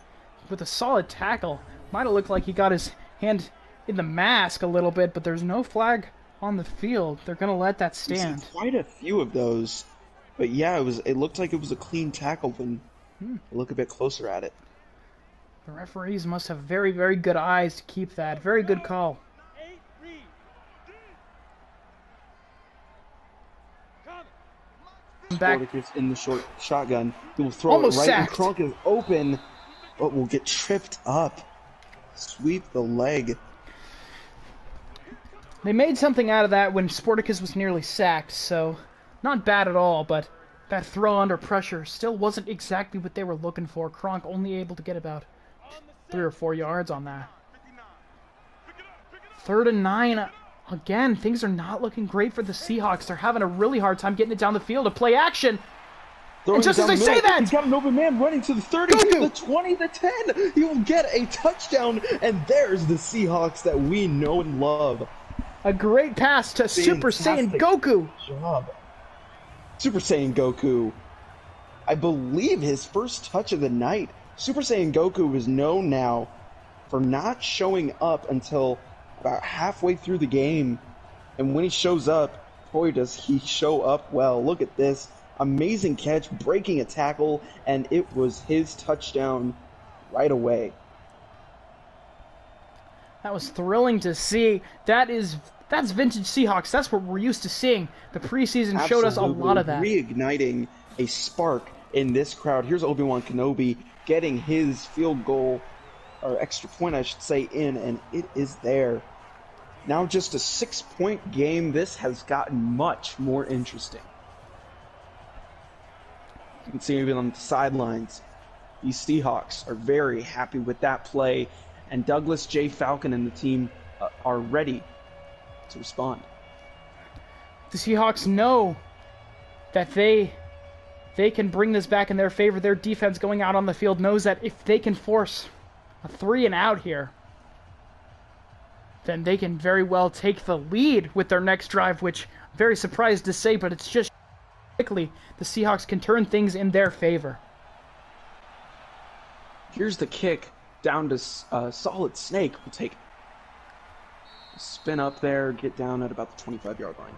With a solid tackle. Might have looked like he got his hand in the mask a little bit, but there's no flag on the field. They're going to let that stand. Quite a few of those. But yeah, it looked like it was a clean tackle when you look a bit closer at it. The referees must have very, very good eyes to keep that. Very good call. Back in the short shotgun. He will throw almost it right, sacked. And Kronk is open, but will get tripped up. Sweep the leg. They made something out of that when Sporticus was nearly sacked, so not bad at all, but that throw under pressure still wasn't exactly what they were looking for. Kronk only able to get about 3 or 4 yards on that. 3rd and 9. Again, things are not looking great for the Seahawks. They're having a really hard time getting it down the field to play action. And just as I say that, he's got an open man running to the 30, the 20, the 10. He will get a touchdown, and there's the Seahawks that we know and love. A great pass to Super Saiyan Goku. Job. Super Saiyan Goku. I believe his first touch of the night. Super Saiyan Goku is known now for not showing up until about halfway through the game. And when he shows up, boy, does he show up well. Look at this. Amazing catch, breaking a tackle, and it was his touchdown right away. That was thrilling to see. That's vintage Seahawks. That's what we're used to seeing. The preseason showed us a lot of that. Reigniting a spark in this crowd. Here's Obi-Wan Kenobi getting his field goal, or extra point, I should say, in, and it is there. Now just a 6-point game. This has gotten much more interesting. You can see even on the sidelines, these Seahawks are very happy with that play, and Douglas J. Falcon and the team are ready to respond. The Seahawks know that they can bring this back in their favor. Their defense going out on the field knows that if they can force a 3 and out here, then they can very well take the lead with their next drive, which I'm very surprised to say, but it's just quickly the Seahawks can turn things in their favor. Here's the kick down to Solid Snake. We'll take it. Spin up there, get down at about the 25-yard line.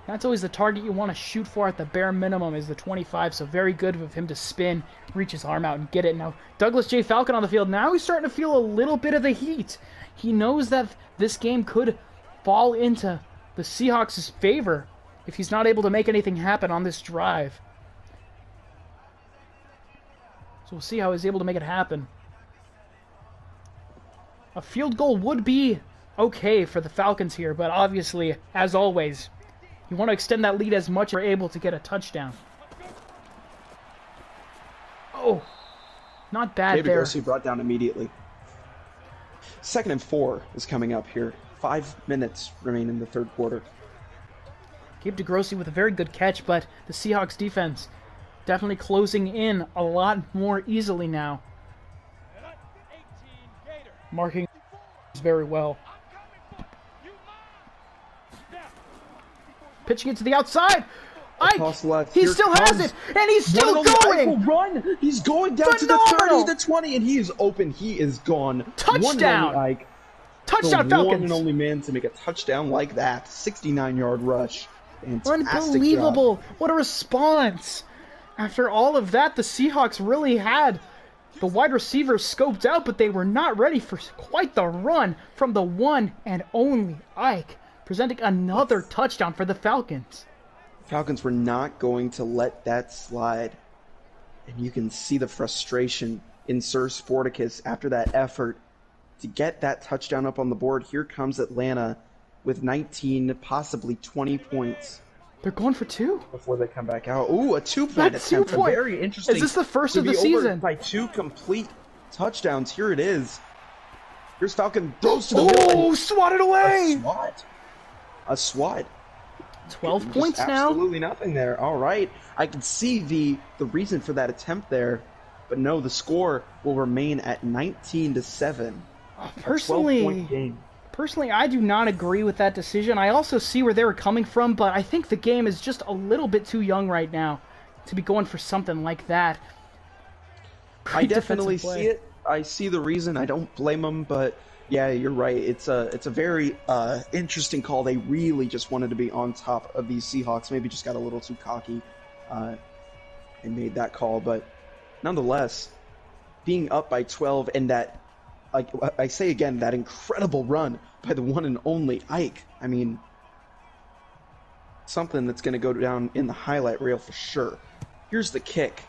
That's always the target you want to shoot for at the bare minimum is the 25, so very good of him to spin, reach his arm out, and get it. Now, Douglas J. Falcon on the field. Now he's starting to feel a little bit of the heat. He knows that this game could fall into the Seahawks' favor if he's not able to make anything happen on this drive. So we'll see how he's able to make it happen. A field goal would be okay for the Falcons here, but obviously, as always, you want to extend that lead as much as you're able to get a touchdown. Oh, not bad David there. Garcia brought down immediately. 2nd and 4 is coming up here. 5 minutes remain in the third quarter. Gabe DeGrossi with a very good catch, but the Seahawks defense definitely closing in a lot more easily now. Marking very well. Pitching it to the outside. Ike, he still has it, and he's still going. Run! He's going down to the 30, the 20, and he is open. He is gone. Touchdown! Ike. Touchdown, the Falcons! One and only man to make a touchdown like that. 69-yard rush. Fantastic Unbelievable! job. What a response! After all of that, the Seahawks really had the wide receivers scoped out, but they were not ready for quite the run from the one and only Ike, presenting another touchdown for the Falcons. Falcons were not going to let that slide. And you can see the frustration in Sir Sporticus after that effort to get that touchdown up on the board. Here comes Atlanta with 19, possibly 20 points They're going for 2. before they come back out. Ooh, a 2-point That's attempt. 2-point. Very interesting. Is this the first to of the be over season? by 2 complete touchdowns. Here it is. Here's Falcon. Throws to the middle. Oh, swatted A away! swat. A swat. 12 Just points now. Absolutely nothing there. All right. I can see the reason for that attempt there. But no, the score will remain at 19-7. Personally, 12-point game. Personally, I do not agree with that decision. I also see where they were coming from, but I think the game is just a little bit too young right now to be going for something like that. I Great definitely defensive play. see it. I see the reason. I don't blame them, but yeah, you're right. It's a very interesting call. They really just wanted to be on top of these Seahawks. Maybe just got a little too cocky and made that call. But nonetheless, being up by 12 and that, like I say again, that incredible run by the one and only Ike. I mean, something that's going to go down in the highlight reel for sure. Here's the kick.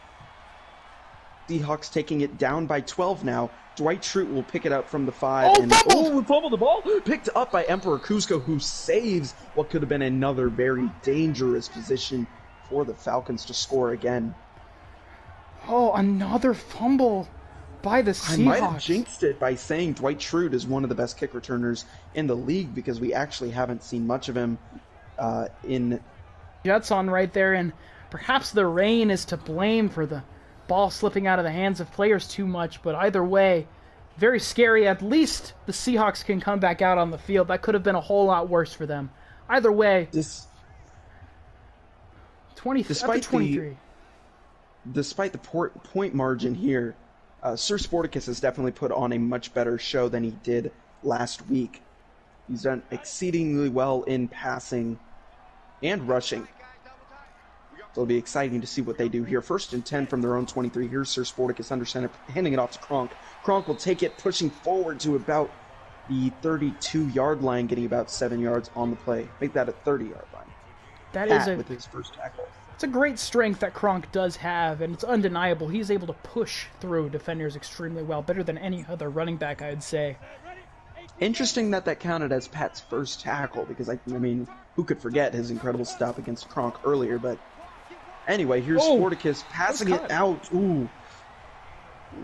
Seahawks taking it down by 12 now. Dwight Schrute will pick it up from the 5. Oh, fumbled! Fumbled the ball. Picked up by Emperor Cusco, who saves what could have been another very dangerous position for the Falcons to score again. Oh, another fumble by the Seahawks. I might have jinxed it by saying Dwight Schrute is one of the best kick returners in the league because we actually haven't seen much of him in... Jets on right there, and perhaps the rain is to blame for the ball slipping out of the hands of players too much, but either way, very scary. At least the Seahawks can come back out on the field. That could have been a whole lot worse for them. Either way, 23. Despite the point margin here, Sir Sporticus has definitely put on a much better show than he did last week. He's done exceedingly well in passing and rushing. So it'll be exciting to see what they do here. 1st and 10 from their own 23. Here's Sir Sporticus under center, handing it off to Kronk. Kronk will take it, pushing forward to about the 32-yard line, getting about 7 yards on the play. Make that a 30-yard line. That is with his first tackle. It's a great strength that Kronk does have, and it's undeniable. He's able to push through defenders extremely well, better than any other running back, I'd say. Interesting that counted as Pat's first tackle, because, I mean, who could forget his incredible stop against Kronk earlier, but anyway, here's Sporticus passing it out. Ooh.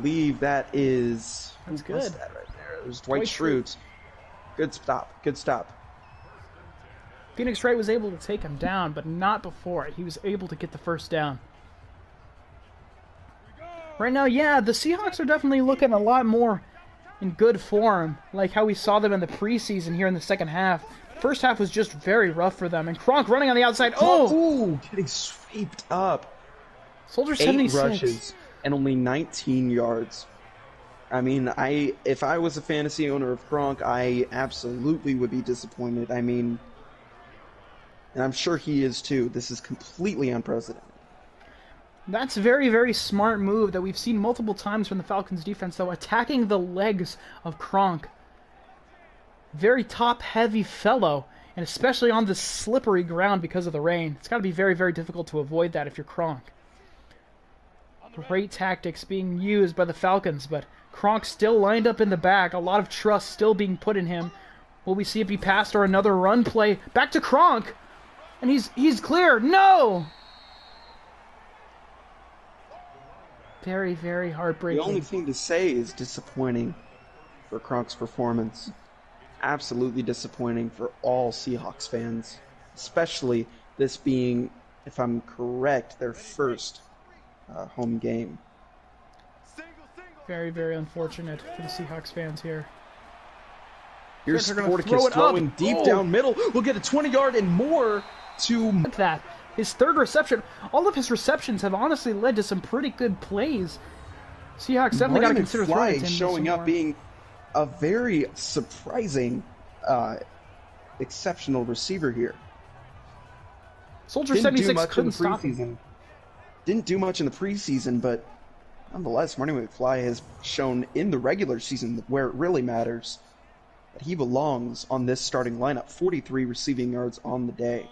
Leave, that is... That's who was good. that right there? It was Dwight Schrute. Good stop. Good stop. Phoenix Wright was able to take him down, but not before. He was able to get the first down. Right now, yeah, the Seahawks are definitely looking a lot more in good form, like how we saw them in the preseason here in the second half. First half was just very rough for them, and Kronk running on the outside. Oh! Ooh, getting swept up. Soldier 8 76. rushes and only 19 yards. I mean, if I was a fantasy owner of Kronk, I absolutely would be disappointed. I mean... And I'm sure he is too. This is completely unprecedented. That's a very, very smart move that we've seen multiple times from the Falcons defense, though, attacking the legs of Kronk. Very top-heavy fellow, and especially on the slippery ground because of the rain. It's got to be very, very difficult to avoid that if you're Kronk. Great tactics being used by the Falcons, but Kronk still lined up in the back. A lot of trust still being put in him. Will we see it be passed or another run play? Back to Kronk! And he's clear. No! Very, very heartbreaking. The only thing to say is disappointing for Kronk's performance. Absolutely disappointing for all Seahawks fans. Especially this being, if I'm correct, their first home game. Very, very unfortunate for the Seahawks fans here. Here's They're gonna throw Sporticus it throwing up. deep Oh. down middle. We'll get a 20-yard and more to... Look at that. His third reception. All of his receptions have honestly led to some pretty good plays. Seahawks definitely got to consider throwing Fly it to him showing some up more. being a very surprising, exceptional receiver here. Soldier Didn't do 76 much in couldn't the stop him. preseason. Didn't do much in the preseason, but nonetheless, Marty McFly has shown in the regular season where it really matters that he belongs on this starting lineup. 43 receiving yards on the day.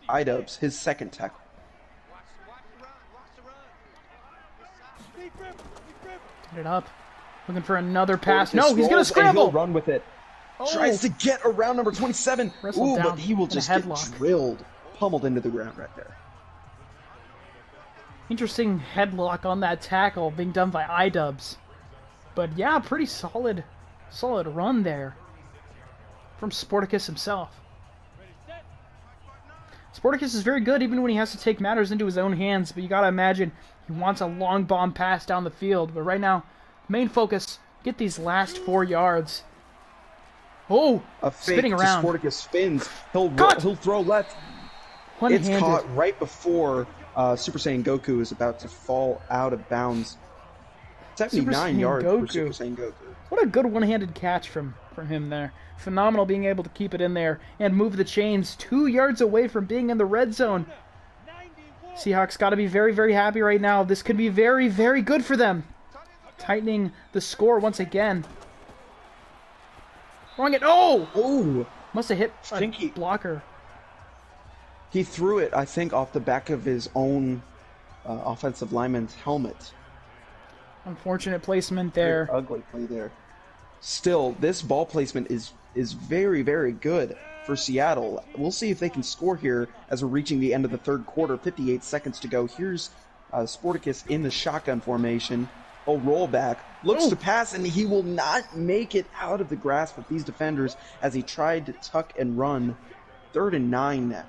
Idubs, his second tackle. Get it up. Looking for another pass. Sporticus No, he's going to rolls and scramble. He'll run with it. Oh. Tries to get around number 27. Wrestled Ooh, down but he will in a just get headlock. drilled. pummeled into the ground right there. Interesting headlock on that tackle being done by iDubbbz. But yeah, pretty solid run there from Sporticus himself. Sporticus is very good even when he has to take matters into his own hands, but you gotta imagine he wants a long bomb pass down the field. But right now, main focus, get these last 4 yards. Oh, A fake spinning around. Sporticus spins. He'll throw left. One-handed. It's caught right before Super Saiyan Goku is about to fall out of bounds. 79 yards for Super Saiyan Goku. What a good one-handed catch from him there. Phenomenal being able to keep it in there and move the chains 2 yards away from being in the red zone. Seahawks got to be very, very happy right now. This could be very, very good for them. Tightening the score once again. Wrong it. Oh! Oh! Must have hit a blocker. He threw it, I think, off the back of his own offensive lineman's helmet. Unfortunate placement there. Very ugly play there. Still, this ball placement is very, very good for Seattle. We'll see if they can score here as we're reaching the end of the third quarter. 58 seconds to go. Here's Sporticus in the shotgun formation. A rollback. Looks to pass, and he will not make it out of the grasp of these defenders as he tried to tuck and run. 3rd and 9 now.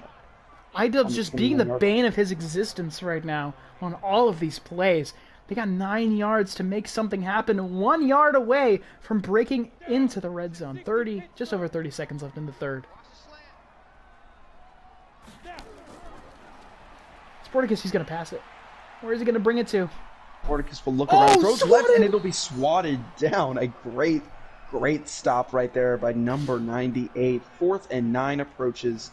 iDubbbz just being the bane of his existence right now on all of these plays. They got 9 yards to make something happen, 1 yard away from breaking into the red zone. Just over 30 seconds left in the third. Sporticus, he's going to pass it. Where is he going to bring it to? Sporticus will look around, throws left, and it'll be swatted down. A great stop right there by number 98. 4th and 9 approaches.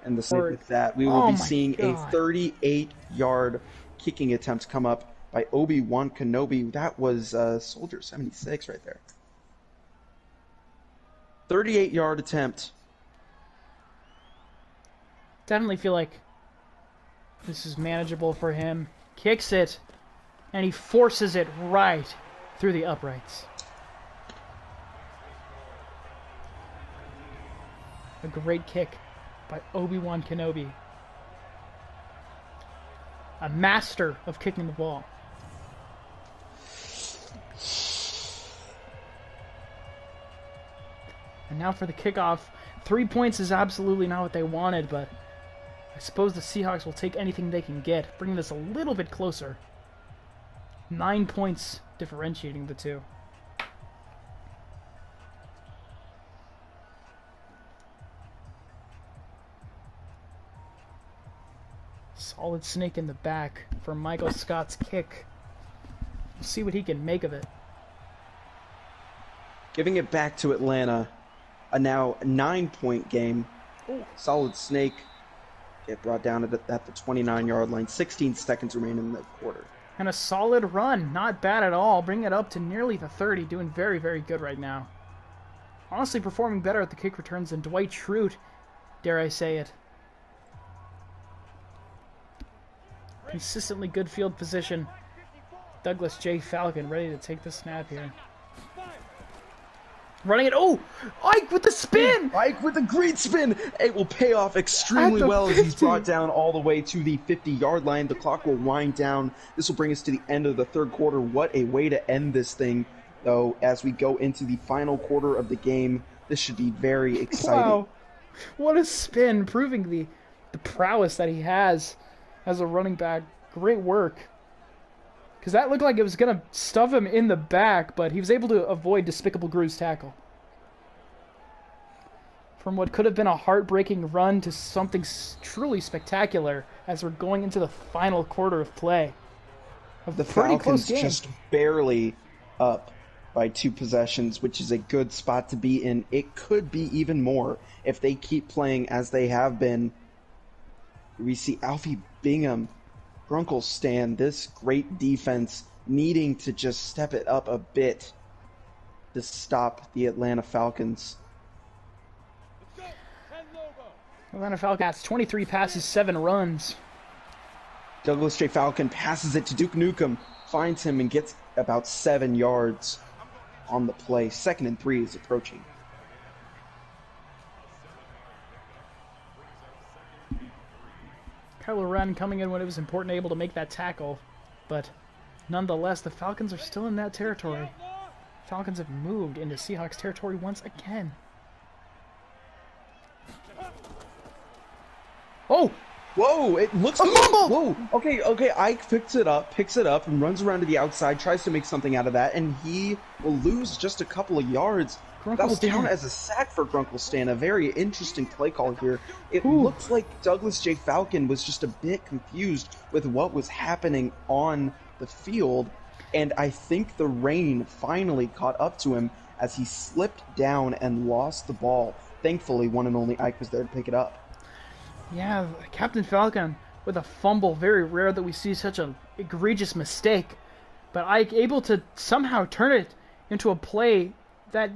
And the same with that, we will be seeing a 38-yard kicking attempt come up by Obi-Wan Kenobi. That was Soldier 76 right there. 38-yard attempt. Definitely feel like this is manageable for him. Kicks it, and he forces it right through the uprights. A great kick by Obi-Wan Kenobi. A master of kicking the ball. And now for the kickoff. 3 points is absolutely not what they wanted, but I suppose the Seahawks will take anything they can get, bringing this a little bit closer. 9 points differentiating the two. Solid snake in the back for Michael Scott's kick. We'll see what he can make of it. Giving it back to Atlanta. A now 9-point game. Solid snake. Get brought down at the 29-yard line. 16 seconds remain in the quarter. And a solid run. Not bad at all. Bring it up to nearly the 30. Doing very, very good right now. Honestly performing better at the kick returns than Dwight Schrute. Dare I say it. Consistently good field position. Douglas J. Falcon ready to take the snap here. Running it. Oh! Ike with the spin! Ike with a great spin! It will pay off extremely well as he's brought down all the way to the 50-yard line. The clock will wind down. This will bring us to the end of the third quarter. What a way to end this thing, though, as we go into the final quarter of the game. This should be very exciting. Wow. What a spin, proving the prowess that he has as a running back. Great work. Because that looked like it was going to stuff him in the back, but he was able to avoid Despicable Gru's tackle. From what could have been a heartbreaking run to something truly spectacular as we're going into the final quarter of play. The Falcons just barely up by 2 possessions, which is a good spot to be in. It could be even more if they keep playing as they have been. We see Alfie Bingham, Grunkle Stan, this great defense needing to just step it up a bit to stop the Atlanta Falcons. Atlanta Falcons, 23 passes, 7 runs. Douglas J. Falcon passes it to Duke Nukem, finds him and gets about 7 yards on the play. 2nd and 3 is approaching. Kylo Ren coming in when it was important, able to make that tackle. But nonetheless, the Falcons are still in that territory. Falcons have moved into Seahawks territory once again. Oh! Whoa, it looks... Whoa, okay, Ike picks it up, and runs around to the outside, tries to make something out of that, and he will lose just a couple of yards. That will count as a sack for Grunklestan. A very interesting play call here. It looks like Douglas J. Falcon was just a bit confused with what was happening on the field, and I think the rain finally caught up to him as he slipped down and lost the ball. Thankfully, one and only Ike was there to pick it up. Yeah, Captain Falcon with a fumble. Very rare that we see such an egregious mistake. But Ike able to somehow turn it into a play that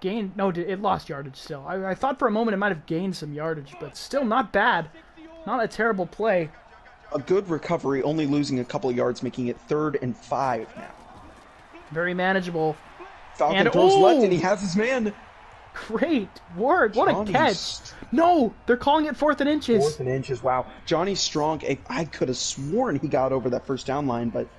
gained... No, it lost yardage still. I thought for a moment it might have gained some yardage, but still not bad. Not a terrible play. A good recovery, only losing a couple of yards, making it 3rd and 5 now. Very manageable. Falcon throws left, and he has his man. Great work. What a catch. No, they're calling it 4th and inches. 4th and inches, wow. Johnny Strong, I could have sworn he got over that first down line, but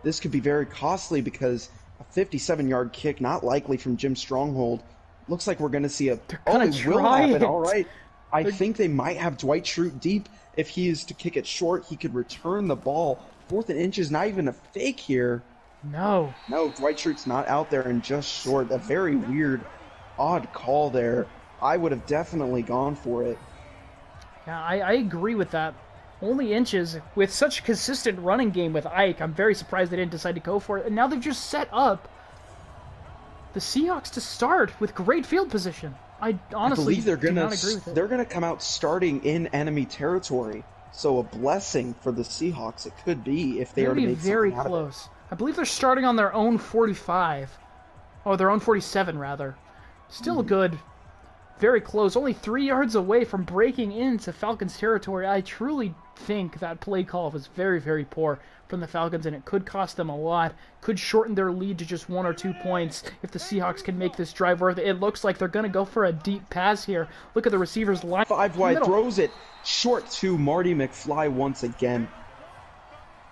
this could be very costly because a 57-yard kick, not likely from Jim Stronghold. Looks like we're going to see a... They're going to will happen. it. All right. I think they might have Dwight Schrute deep. If he is to kick it short, he could return the ball. 4th and inches, not even a fake here. No, Dwight Schrute's not out there and just short. A very weird, odd call there. I would have definitely gone for it. Yeah, I agree with that. Only inches with such a consistent running game with Ike. I'm very surprised they didn't decide to go for it. And now they've just set up the Seahawks to start with great field position. I honestly believe they're do not agree with it. They're gonna come out starting in enemy territory. So a blessing for the Seahawks it could be if they are to make very something out close. of it. I believe they're starting on their own 45. Or their own 47 rather. Still good. Very close. Only 3 yards away from breaking into Falcons territory. I truly think that play call was very, very poor from the Falcons, and it could cost them a lot. Could shorten their lead to just 1 or 2 points if the Seahawks can make this drive worth it. It looks like they're going to go for a deep pass here. Look at the receivers line. 5 wide, throws it short to Marty McFly once again.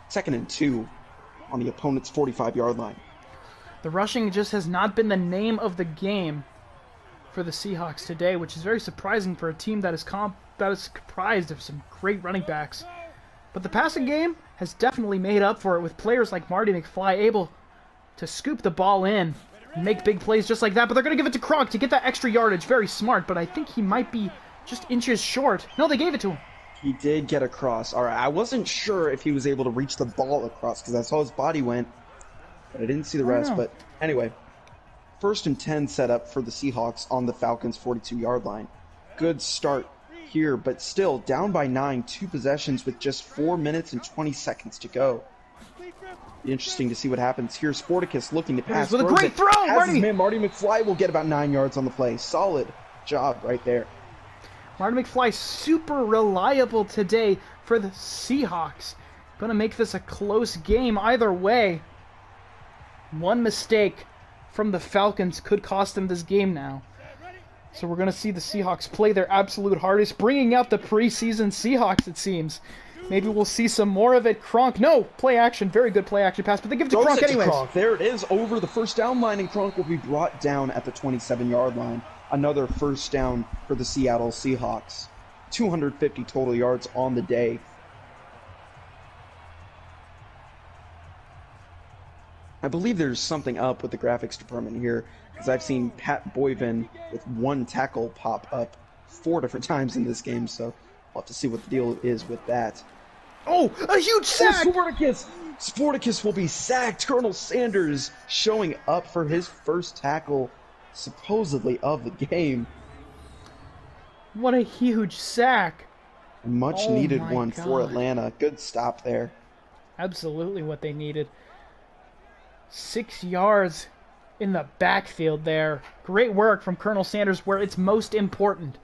2nd and 2 on the opponent's 45-yard line. The rushing just has not been the name of the game for the Seahawks today, which is very surprising for a team that is comprised of some great running backs. But the passing game has definitely made up for it with players like Marty McFly able to scoop the ball in and make big plays just like that. But they're going to give it to Kronk to get that extra yardage. Very smart, but I think he might be just inches short. No, they gave it to him. He did get across. All right, I wasn't sure if he was able to reach the ball across because I saw his body went, but I didn't see the rest. But anyway, 1st and 10 set up for the Seahawks on the Falcons' 42-yard line. Good start here, but still down by 9, 2 possessions with just 4 minutes and 20 seconds to go. Be interesting to see what happens here. Sporticus looking to pass. With a great throw, Marty! Marty McFly will get about 9 yards on the play. Solid job right there. Marty McFly super reliable today for the Seahawks. Going to make this a close game either way. One mistake from the Falcons could cost them this game now. So we're going to see the Seahawks play their absolute hardest, bringing out the preseason Seahawks, it seems. Maybe we'll see some more of it. Kronk, no, play action, very good play action pass, but they give it to Kronk anyways. There it is, over the first down line, and Kronk will be brought down at the 27-yard line. Another first down for the Seattle Seahawks. 250 total yards on the day. I believe there's something up with the graphics department here, because I've seen Pat Boyven with 1 tackle pop up 4 different times in this game, so we'll have to see what the deal is with that. Oh, a huge sack! Sporticus will be sacked. Colonel Sanders showing up for his first tackle, supposedly, of the game. What a huge sack. A much needed one for Atlanta. Good stop there. Absolutely what they needed. 6 yards in the backfield there. Great work from Colonel Sanders where it's most important.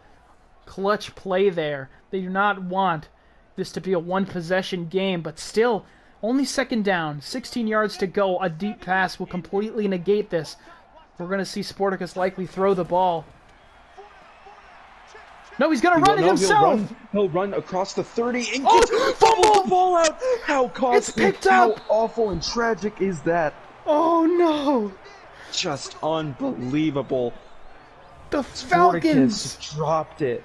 Clutch play there. They do not want this to be a one-possession game, but still, only 2nd down. 16 yards to go. A deep pass will completely negate this. We're going to see Sporticus likely throw the ball. No, he's gonna run it himself. He'll run across the 30 and Oh, fumbles fumble! the ball out. How costly! It's picked How up. awful and tragic is that? Oh no! Just unbelievable. The Falcons. Sporticus dropped it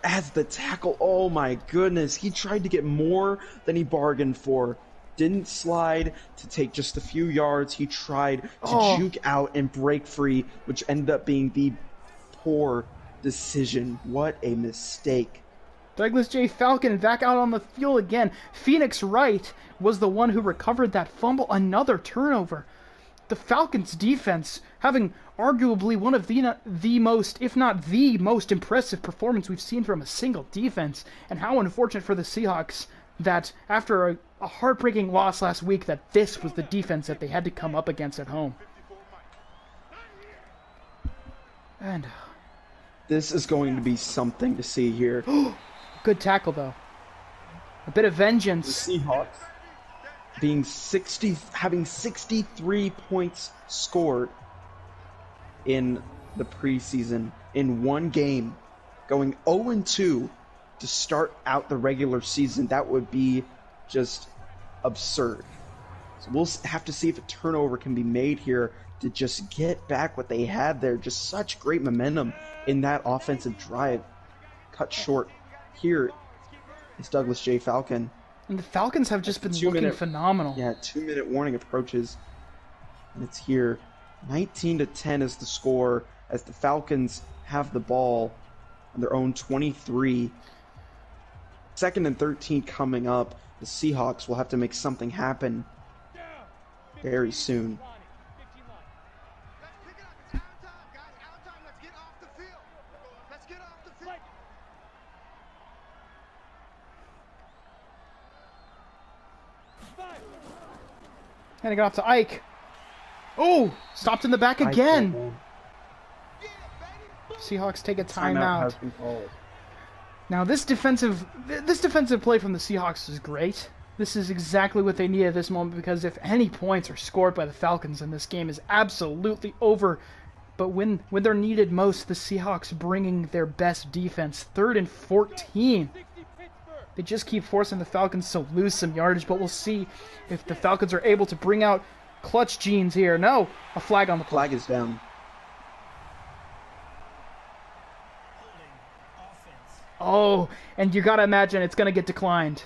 as the tackle. Oh my goodness! He tried to get more than he bargained for. Didn't slide to take just a few yards. He tried to juke out and break free, which ended up being the poor decision. What a mistake. Douglas J. Falcon back out on the field again. Phoenix Wright was the one who recovered that fumble. Another turnover. The Falcons defense having arguably one of the most, if not the most impressive performance we've seen from a single defense. And how unfortunate for the Seahawks that after a heartbreaking loss last week that this was the defense that they had to come up against at home. And this is going to be something to see here. good tackle, though. A bit of vengeance. The Seahawks having 63 points scored in the preseason in one game, going 0-2 to start out the regular season. That would be just absurd. So we'll have to see if a turnover can be made here to just get back what they had there. Just such great momentum in that offensive drive. Cut short here is Douglas J. Falcon. And the Falcons have just been looking phenomenal. Yeah, 2-minute warning approaches. And it's here. 19-10 is the score as the Falcons have the ball on their own 23. 2nd and 13 coming up. The Seahawks will have to make something happen very soon. Handing it off to Ike. Oh, stopped in the back again. Seahawks take a timeout. Now this defensive play from the Seahawks is great. This is exactly what they need at this moment, because if any points are scored by the Falcons, then this game is absolutely over. But when they're needed most, the Seahawks bringing their best defense. 3rd and 14. They just keep forcing the Falcons to lose some yardage, but we'll see if the Falcons are able to bring out clutch genes here. No, a flag on the play. Flag is down. Oh, and you gotta imagine it's gonna get declined.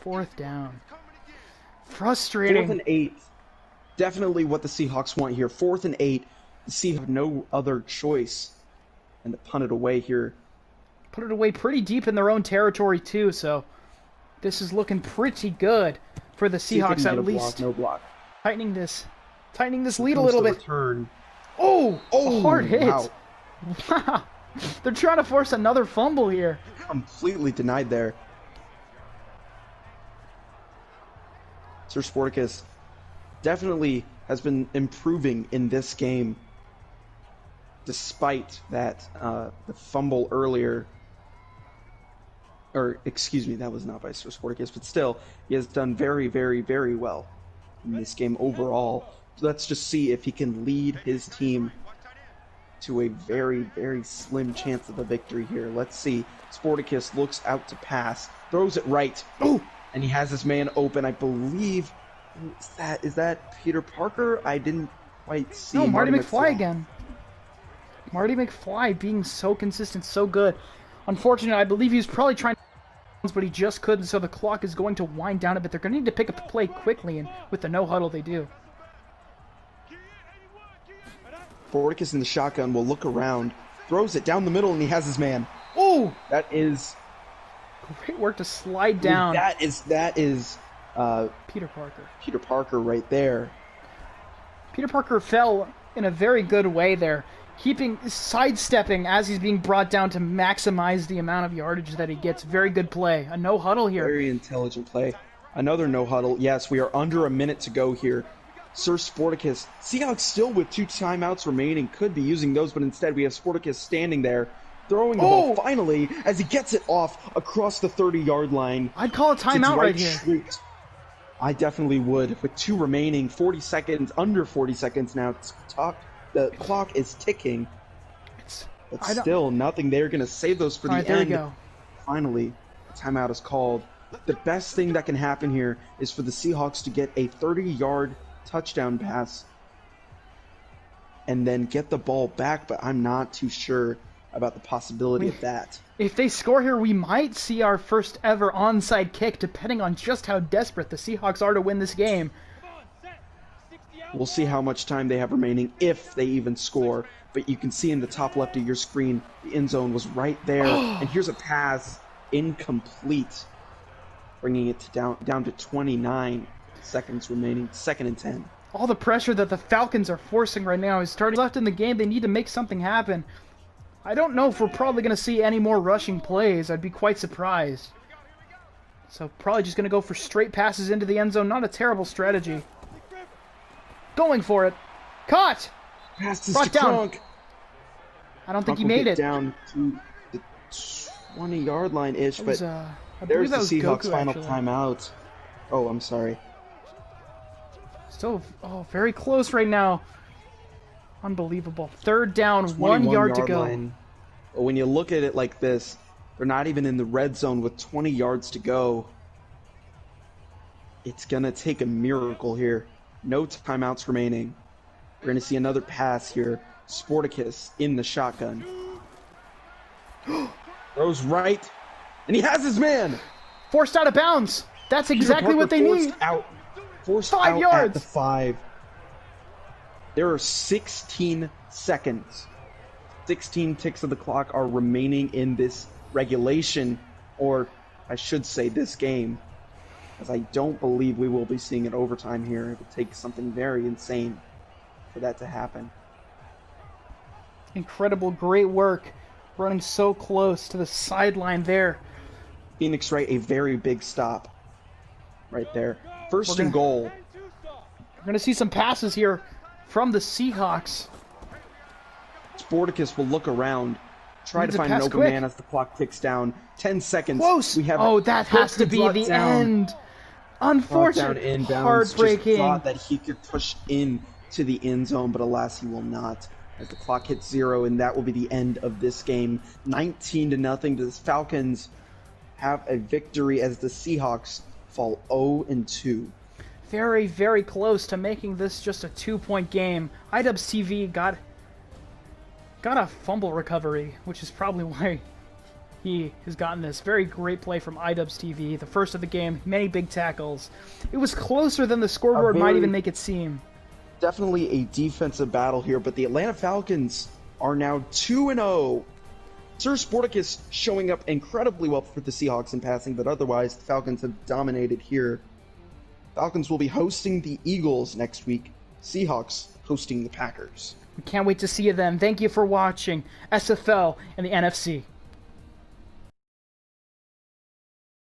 4th down. Frustrating. 4th and 8. Definitely what the Seahawks want here. 4th and 8. The Seahawks have no other choice. And to punt it away here. Put it away pretty deep in their own territory, too, so this is looking pretty good for the Seahawks, at least. No block. Tightening this lead a little bit. Return. Oh, a hard hit. Wow. Wow. They're trying to force another fumble here. Completely denied there. Sir Sporticus definitely has been improving in this game, despite that the fumble earlier. Or, excuse me, that was not by Sir Sporticus, but still, he has done very, very, very well in this game overall. So let's just see if he can lead his team to a very, very slim chance of a victory here. Let's see. Sporticus looks out to pass, throws it right. Oh! And he has his man open, I believe. Is that Peter Parker? I didn't quite see. No, Marty McFly again. Marty McFly being so consistent, so good. Unfortunately, I believe he was probably trying to, but he just couldn't, so the clock is going to wind down a bit. They're going to need to pick up the play quickly, and with the no huddle, they do. Sporticus in the shotgun will look around, throws it down the middle, and he has his man. Oh! That is great work to slide down. That is Peter Parker. Peter Parker right there. Peter Parker fell in a very good way there, sidestepping as he's being brought down to maximize the amount of yardage that he gets. Very good play. A no huddle here. Very intelligent play. Another no huddle. Yes, we are under a minute to go here. Sir Sporticus. Seahawks still with 2 timeouts remaining. Could be using those, but instead we have Sporticus standing there, throwing the ball finally as he gets it off across the 30-yard line. I'd call a timeout right here. Street. I definitely would. With 2 remaining, 40 seconds, under 40 seconds now. The clock is ticking, It's, but I don't- still nothing. They're going to save those for All the right, there we end. go. Finally, a timeout is called. The best thing that can happen here is for the Seahawks to get a 30-yard touchdown pass and then get the ball back, but I'm not too sure about the possibility of that. If they score here, we might see our first ever onside kick, depending on just how desperate the Seahawks are to win this game. Come on, set. 60 out. We'll see how much time they have remaining if they even score. But you can see in the top left of your screen, the end zone was right there. And here's a pass, incomplete, bringing it to down to 29 seconds remaining, 2nd and 10. All the pressure that the Falcons are forcing right now is starting left in the game. They need to make something happen. I don't know if we're probably going to see any more rushing plays. I'd be quite surprised. So probably just going to go for straight passes into the end zone. Not a terrible strategy. Going for it. Caught! Passes Brought to down. Kronk. I don't think he Kronk will made get it. down to the 20-yard line-ish, That but was, I there's believe the that was Seahawks' Goku, final actually. timeout. Oh, I'm sorry. Still, very close right now. Unbelievable. 3rd down, 1 yard to go. line. But when you look at it like this, they're not even in the red zone with 20 yards to go. It's going to take a miracle here. No timeouts remaining. We're going to see another pass here. Sporticus in the shotgun. Throws right, and he has his man. Forced out of bounds. That's exactly Peter what they Parker need. Forced 5 out yards. at the 5. There are 16 seconds. 16 ticks of the clock are remaining in this regulation, or I should say this game, as I don't believe we will be seeing an overtime here. It would take something very insane for that to happen. Incredible, great work. Running so close to the sideline there. Phoenix Wright, a very big stop right there. First We're and gonna- goal. And 2 stop. We're going to see some passes here from the Seahawks. Sporticus will look around, try Needs to a find an pass open quick. man as the clock ticks down. 10 seconds. Close. We have That has to be brought the down. end. Brought Unfortunate. down inbounds. Heartbreaking. Just thought that he could push in to the end zone, but alas, he will not. As the clock hits 0, and that will be the end of this game. 19-0. The Falcons have a victory as the Seahawks fall 0-2. Very, very close to making this just a 2-point game. iDubbbz TV got a fumble recovery, which is probably why he has gotten this. Very great play from iDubbbz TV. The first of the game, many big tackles. It was closer than the scoreboard might very- even make it seem. Definitely a defensive battle here, but the Atlanta Falcons are now 2-0. Sir Sporticus showing up incredibly well for the Seahawks in passing, but otherwise the Falcons have dominated here. Falcons will be hosting the Eagles next week. Seahawks hosting the Packers. We can't wait to see you then. Thank you for watching SFL and the NFC.